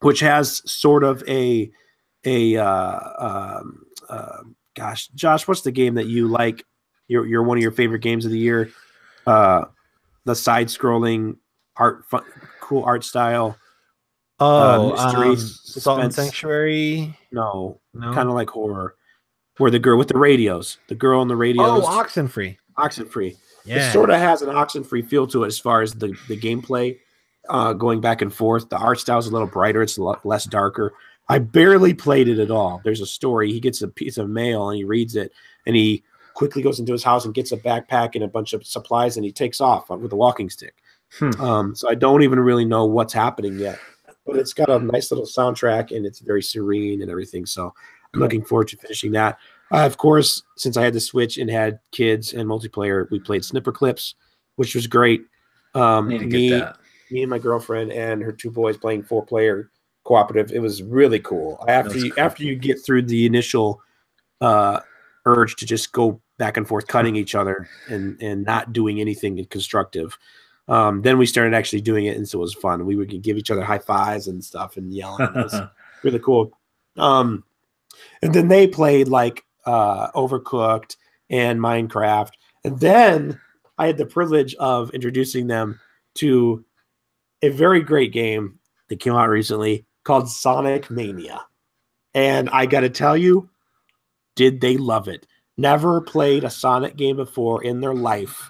which has sort of gosh, Josh, what's the game that you like? You're one of your favorite games of the year. The side-scrolling cool art style. Mystery, Salt and Sanctuary. No, kind of like horror. Where the girl with the radios, the girl on the radios. Oh, Oxenfree. Oxenfree. Yeah. It sort of has an Oxenfree feel to it as far as the gameplay, going back and forth. The art style is a little brighter. It's a lot less darker. I barely played it at all. There's a story. He gets a piece of mail and he reads it, and he quickly goes into his house and gets a backpack and a bunch of supplies, and he takes off with a walking stick. So I don't even really know what's happening yet, but it's got a nice little soundtrack and it's very serene and everything. So I'm looking forward to finishing that. Of course, since I had the Switch and had kids and multiplayer, we played Snipper Clips, which was great. Me and my girlfriend and her two boys playing 4-player cooperative. It was really cool. After you get through the initial urge to just go back and forth cutting each other and not doing anything constructive, then we started actually doing it, and so it was fun. We would give each other high fives and stuff and yelling. It was really cool. And then they played like Overcooked and Minecraft, and then I had the privilege of introducing them to a very great game that came out recently called Sonic Mania. And I got to tell you, did they love it? Never played a Sonic game before in their life.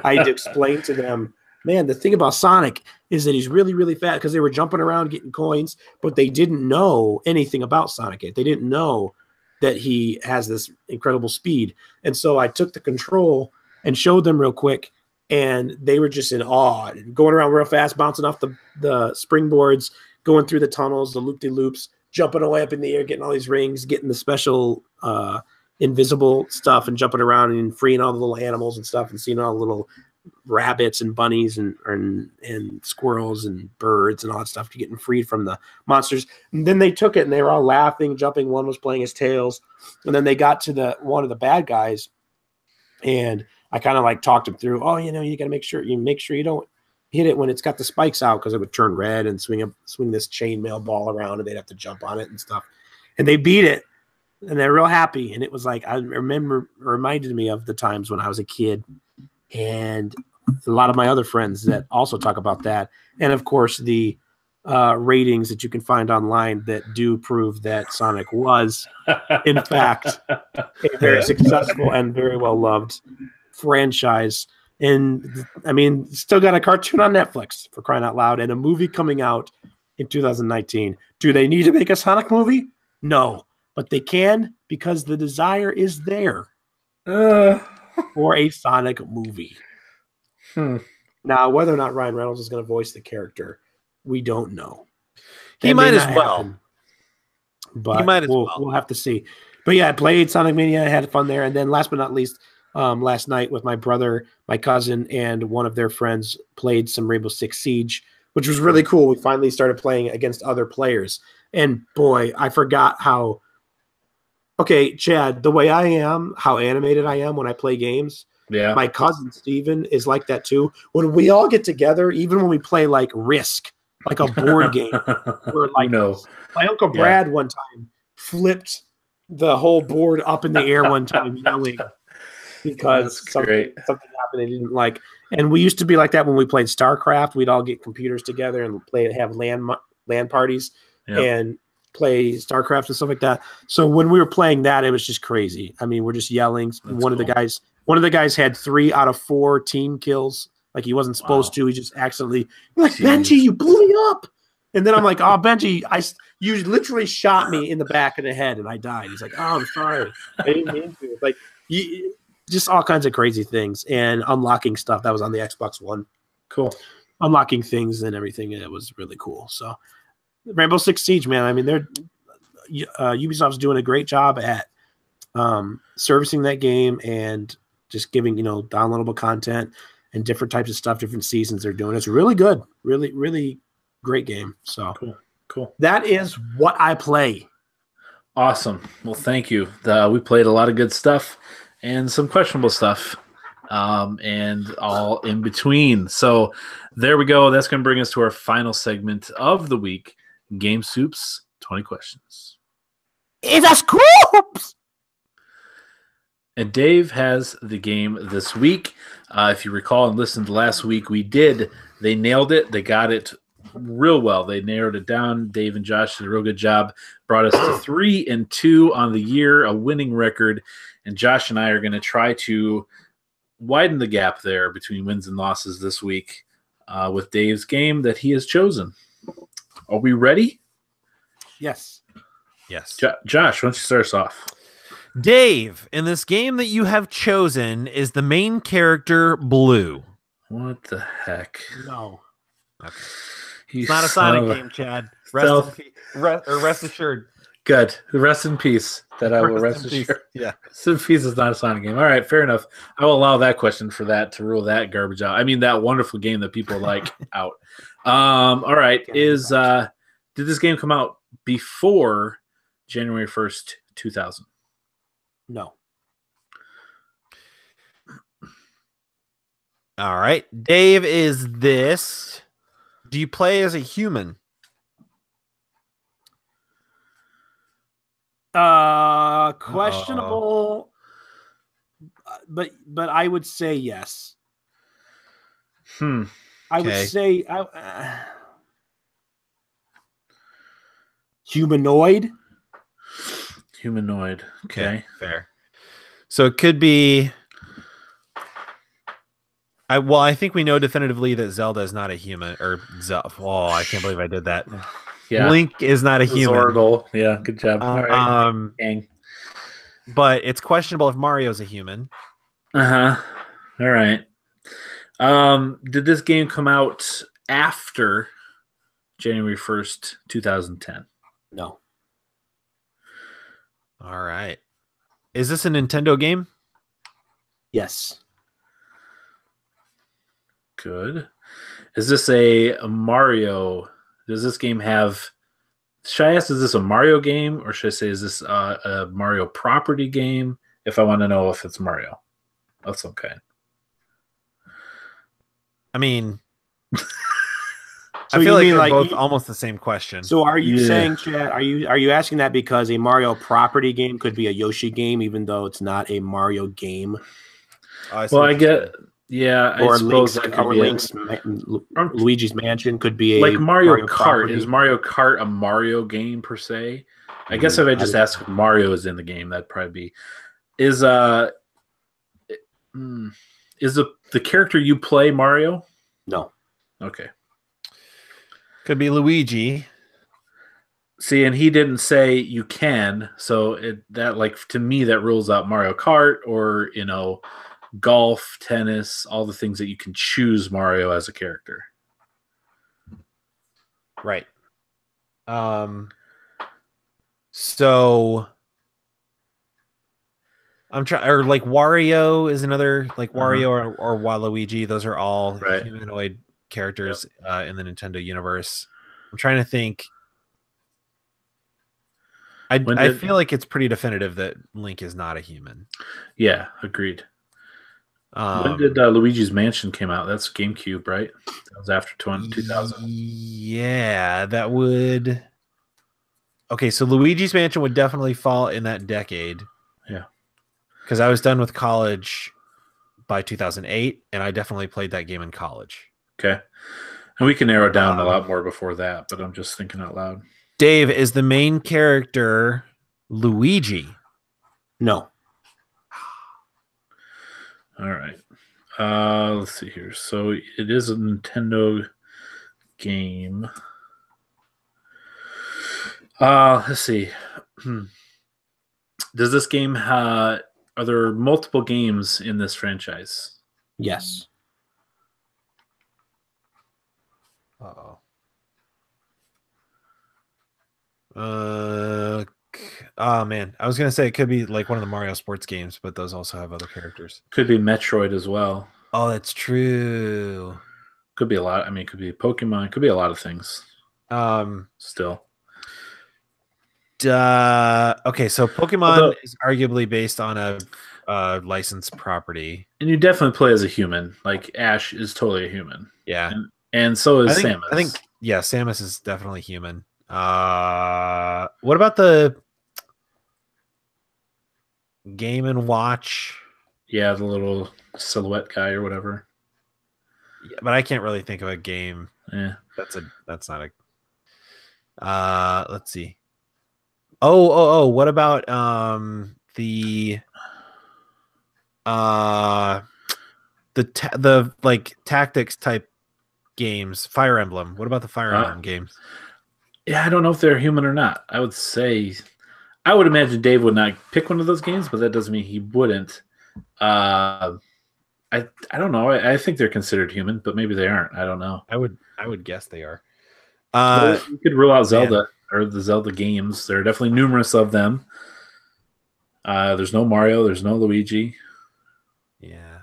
I had to explain to them, man, the thing about Sonic is that he's really, really fast, because they were jumping around getting coins, but they didn't know anything about Sonic yet. They didn't know that he has this incredible speed. And so I took the control and showed them real quick, and they were just in awe, going around real fast, bouncing off the springboards, going through the tunnels, the loop-de-loops, jumping away up in the air, getting all these rings, getting the special invisible stuff, and jumping around and freeing all the little animals and stuff, and seeing all the little rabbits and bunnies and squirrels and birds and all that stuff, getting freed from the monsters. And then they took it, and they were all laughing, jumping. One was playing his Tails, and then they got to one of the bad guys, and I kind of like talked him through. Oh, you got to make sure you don't hit it when it's got the spikes out, because it would turn red and swing this chainmail ball around, and they'd have to jump on it and stuff. And they beat it, and they're real happy. And it was like, I reminded me of the times when I was a kid, and a lot of my other friends that also talk about that. And of course, the ratings that you can find online that do prove that Sonic was, in fact, a very successful and very well loved franchise. And I mean, still got a cartoon on Netflix, for crying out loud, and a movie coming out in 2019. Do they need to make a Sonic movie? No, but they can, because the desire is there for a Sonic movie. Now, whether or not Ryan Reynolds is going to voice the character, we don't know. He might as well. Happen, but we'll have to see. But yeah, I played Sonic Mania. I had fun there. And then last but not least, last night with my brother, my cousin, and one of their friends played some Rainbow Six Siege, which was really cool. We finally started playing against other players. And boy, I forgot how Okay, Chad, the way I am, how animated I am when I play games, Yeah. my cousin Steven is like that too. When we all get together, even when we play like Risk, like a board game, we're like, my Uncle Brad one time flipped the whole board up in the air one time yelling because something happened they didn't like. And we used to be like that when we played StarCraft. We'd all get computers together and have LAN parties and play StarCraft and stuff like that. So when we were playing that, it was just crazy. I mean, we're just yelling. One of the guys had 3 out of 4 team kills. Like he wasn't supposed to. He just accidentally like, Benji, you blew me up. And then I'm like, oh, Benji, you literally shot me in the back of the head and I died. He's like, oh, I'm sorry. I didn't mean to. Like just all kinds of crazy things and unlocking stuff that was on the Xbox One. Cool. Unlocking things and everything. And it was really cool. So Rainbow Six Siege, man. I mean, Ubisoft's doing a great job at servicing that game and just giving, downloadable content and different types of stuff, different seasons they're doing. It's really good. Really, really great game. So cool. That is what I play. Awesome. Well, thank you. We played a lot of good stuff and some questionable stuff and all in between. So there we go. That's going to bring us to our final segment of the week, Game Soup's 20 Questions. It's a scoops! And Dave has the game this week. If you recall and listened to last week, they nailed it. They got it real well. They narrowed it down. Dave and Josh did a real good job. Brought us to 3-2 on the year, a winning record. And Josh and I are going to try to widen the gap there between wins and losses this week with Dave's game that he has chosen. Are we ready? Yes. Josh, why don't you start us off? Dave, in this game that you have chosen, is the main character blue? What the heck? No. Okay. It's not a Sonic game, Chad. Rest assured. Good. Rest in peace. That I will rest assured. Yeah. Rest in peace is not a Sonic game. All right, fair enough. I will allow that question for that to rule that garbage out. I mean, that wonderful game that people like out. All right. Did this game come out before January 1st, 2000? No. All right. Dave, is this... Do you play as a human? Questionable, but I would say yes. I would say humanoid. Humanoid. Okay, fair. So it could be. I think we know definitively that Zelda is not a human, or Oh, I can't believe I did that. Yeah. Link is not a human. Zordle. Yeah, good job. All right. Dang. But it's questionable if Mario's a human. All right. Did this game come out after January 1st, 2010? No. All right. Is this a Nintendo game? Yes. Good. Is this a Mario? Does this game have... Should I ask, is this a Mario game? Or should I say, is this a Mario property game? If I want to know if it's Mario. That's okay. I mean... I feel like they're both almost the same question. So are you saying, Chad, are you asking that because a Mario property game could be a Yoshi game, even though it's not a Mario game? Well, I get... Yeah, or I suppose Luigi's Mansion could be a like Mario Kart. Property. Is Mario Kart a Mario game per se? I guess if I just ask if Mario is in the game, that'd probably be. Is the character you play Mario? No. Okay. Could be Luigi. See, and he didn't say you can, so to me that rules out Mario Kart or golf, tennis, all the things that you can choose Mario as a character. Right. So I'm trying, or like Wario is another, like Wario or Waluigi. Those are all humanoid characters in the Nintendo universe. I'm trying to think. I feel like it's pretty definitive that Link is not a human. Yeah, agreed. When did Luigi's Mansion came out? That's GameCube, right? That was after 2000. Yeah, that would. Okay, so Luigi's Mansion would definitely fall in that decade. Yeah. Because I was done with college by 2008, and I definitely played that game in college. Okay. And we can narrow down a lot more before that, but I'm just thinking out loud. Dave, is the main character Luigi? No. All right. Let's see here. So it is a Nintendo game. Let's see. Does this game are there multiple games in this franchise? Yes. Uh-oh. Oh man, I was gonna say it could be like one of the Mario sports games, but those also have other characters. Could be Metroid as well. Oh, that's true. Could be a lot. I mean, it could be Pokemon. Could be a lot of things. Still. Okay, so Pokemon is arguably based on a licensed property, and you definitely play as a human. Like Ash is totally a human. Yeah, and so is Samus. I think Samus is definitely human. What about the Game and Watch? Yeah, the little silhouette guy or whatever. Yeah, but I can't really think of a game. Yeah, that's not a. Let's see. Oh! What about the like tactics type games? Fire Emblem. What about the Fire Emblem games? Yeah, I don't know if they're human or not. I would imagine Dave would not pick one of those games, but that doesn't mean he wouldn't. I don't know. I think they're considered human, but maybe they aren't. I don't know. I would guess they are. You could rule out Zelda or the Zelda games. There are definitely numerous of them. There's no Mario. There's no Luigi. Yeah,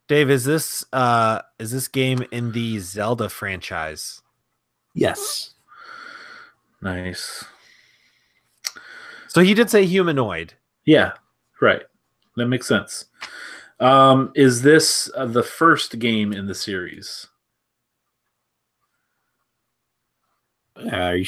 Dave, is this game in the Zelda franchise? Yes. Nice. So he did say humanoid. Yeah, right. That makes sense. Is this the first game in the series? I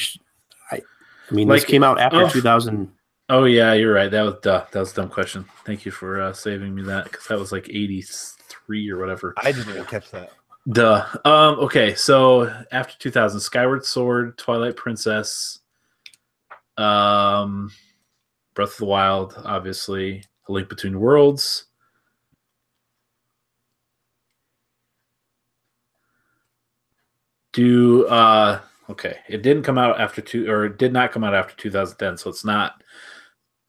mean, this came out after 2000. Oh yeah, you're right. That was a dumb question. Thank you for saving me that, because that was like 83 or whatever. I didn't even catch that. Duh. Okay, so after 2000, Skyward Sword, Twilight Princess, Breath of the Wild, obviously, A Link Between Worlds. Okay, it didn't come out after it did not come out after 2010, so it's not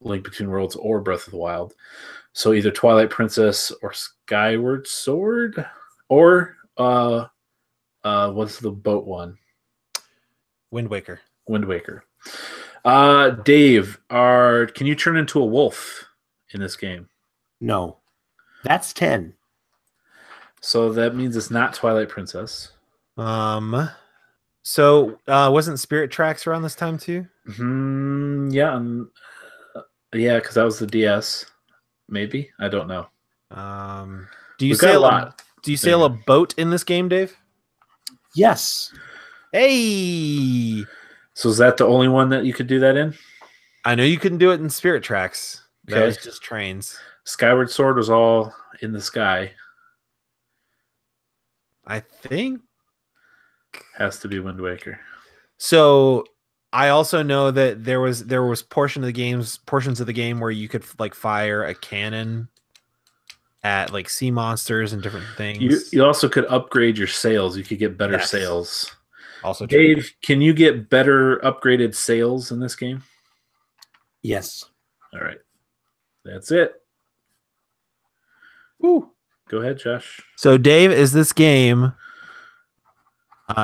Link Between Worlds or Breath of the Wild. So either Twilight Princess or Skyward Sword, or what's the boat one? Wind Waker. Dave, can you turn into a wolf in this game? No. That's 10. So that means it's not Twilight Princess. So wasn't Spirit Tracks around this time too? Yeah. Yeah, because that was the DS. Maybe. I don't know. Do you sail a boat in this game, Dave? Yes. Hey. So is that the only one that you could do that in? I know you couldn't do it in Spirit Tracks. That was just trains. Skyward Sword was all in the sky. I think has to be Wind Waker. So I also know that there was portions of the game where you could like fire a cannon at like sea monsters and different things. You also could upgrade your sails. You could get better sails. Also, Dave, can you get better upgraded sails in this game? Yes. All right. That's it. Woo. Go ahead, Josh. So, Dave, is this game?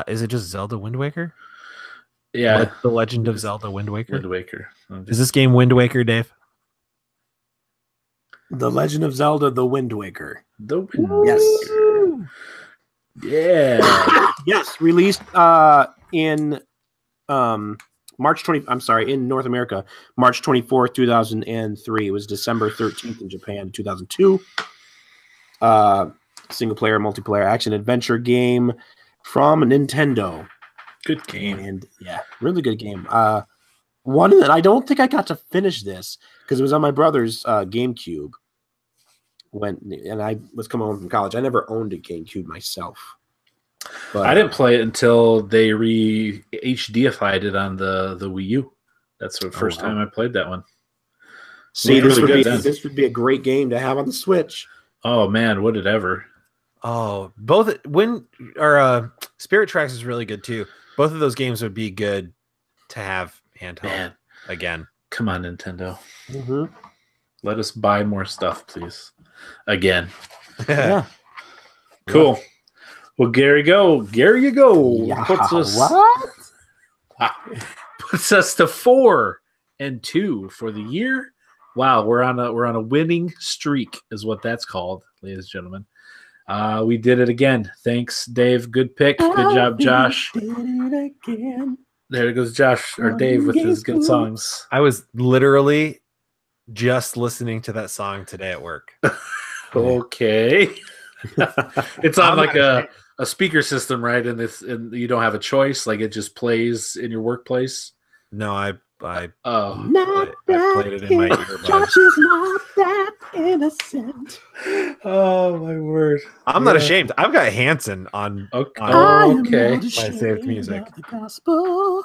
Is it just Zelda Wind Waker? Yeah. Like The Legend of Zelda Wind Waker? Wind Waker. Is this game Wind Waker, Dave? The Legend of Zelda, The Wind Waker. Yes. Yeah. Yes, released in in North America, March 24th, 2003. It was December 13th in Japan, 2002. Single player, multiplayer action adventure game from Nintendo. Good game. And yeah, really good game. One that I don't think I got to finish this because it was on my brother's GameCube and I was coming home from college. I never owned a GameCube myself. But I didn't play it until they HDified it on the Wii U. That's the first time I played that one. See, this would be a great game to have on the Switch. Oh man, would it ever? Oh, Spirit Tracks is really good too. Both of those games would be good to have handheld again. Come on, Nintendo. Mm-hmm. Let us buy more stuff, please. Again. Yeah. Cool. Well, Gary, you go. Yeah. Puts us to 4-2 for the year. Wow, we're on a winning streak, is what that's called, ladies and gentlemen. We did it again. Thanks, Dave. Good pick. Good job, Josh. There goes Josh or Dave with his good songs. I was literally just listening to that song today at work. Okay. It's on like a speaker system, right? And you don't have a choice. Like it just plays in your workplace. No, I played it in my earbuds. Josh is not that innocent. Oh my word! I'm not ashamed. I've got Hanson on. Okay. My saved music. All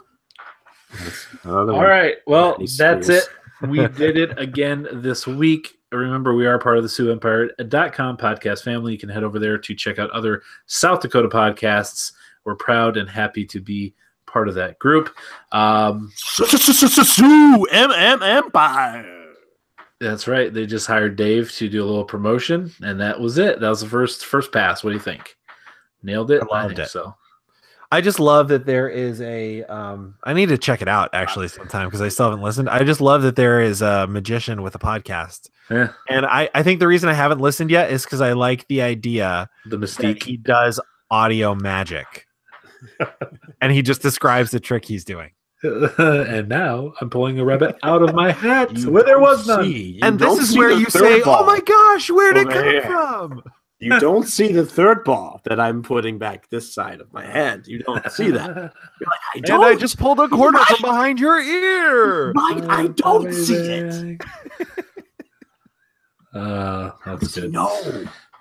right. Well, that's it. We did it again this week. Remember, we are part of the SiouxEmpire.com podcast family. You can head over there to check out other South Dakota podcasts. We're proud and happy to be part of that group. Empire. That's right. They just hired Dave to do a little promotion, and that was it. That was the first pass. What do you think? Nailed it? I loved it. So. I just love that there is a I need to check it out actually sometime because I still haven't listened. I just love that there is a magician with a podcast. Yeah. And I think the reason I haven't listened yet is because I like the idea the mystique. He does audio magic. And he just describes the trick he's doing. And now I'm pulling a rabbit out of my hat where there was none. And this is where you say, "Oh my gosh, where did it come from?" You don't see the third ball that I'm putting back this side of my head. You don't see that. You're like, I don't. And I just pulled a corner from behind your ear. I don't see it. That's good. No.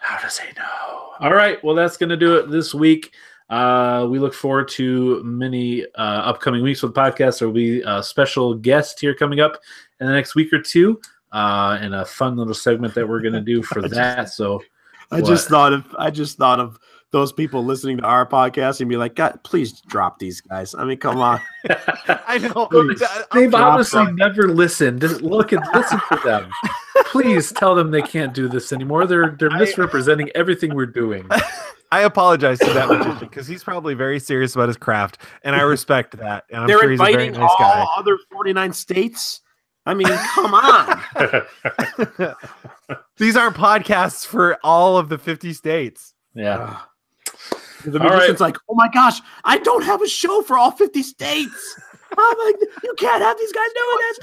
How to say no. All right. Well, that's going to do it this week. We look forward to many upcoming weeks with the podcast. There will be a special guest here coming up in the next week or two, and a fun little segment that we're going to do for that. So I just thought of those people listening to our podcast and be like, God, please drop these guys. I mean, come on. I know. They've obviously never listened. Listen to them. Please tell them they can't do this anymore. They're misrepresenting everything we're doing. I apologize to that magician because he's probably very serious about his craft, and I respect that. And I'm They're sure he's a very inviting nice guy. all other 49 states. I mean, come on. These aren't podcasts for all of the 50 states. Yeah. The magician's like, oh my gosh, I don't have a show for all 50 states. I'm like, you can't have these guys doing this.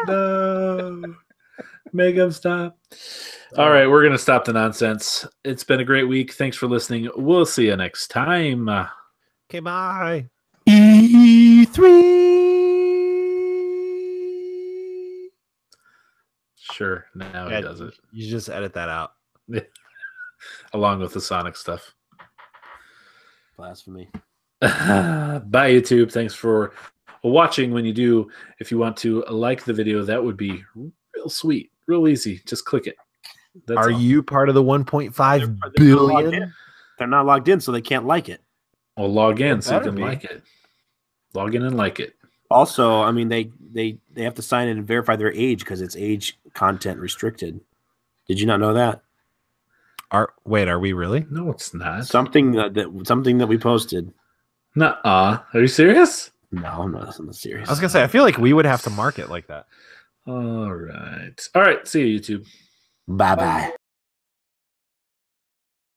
No. Make them stop. All right, we're going to stop the nonsense. It's been a great week. Thanks for listening. We'll see you next time. Okay, bye. E3. Sure, now he does it. You just edit that out. Along with the Sonic stuff. Blasphemy. Bye, YouTube. Thanks for watching. When you do, if you want to like the video, that would be real sweet, real easy. Just click it. Are you part of the 1.5 billion? They're not logged in, so they can't like it. Well, log in so you can like it. Log in and like it. Also, I mean, they have to sign in and verify their age because it's age content restricted. Did you not know that? Are we really? No, it's not. Something that we posted. Nuh-uh. Are you serious? No, I'm not serious. I was gonna say, I feel like we would have to mark it like that. All right. See you, YouTube. Bye-bye.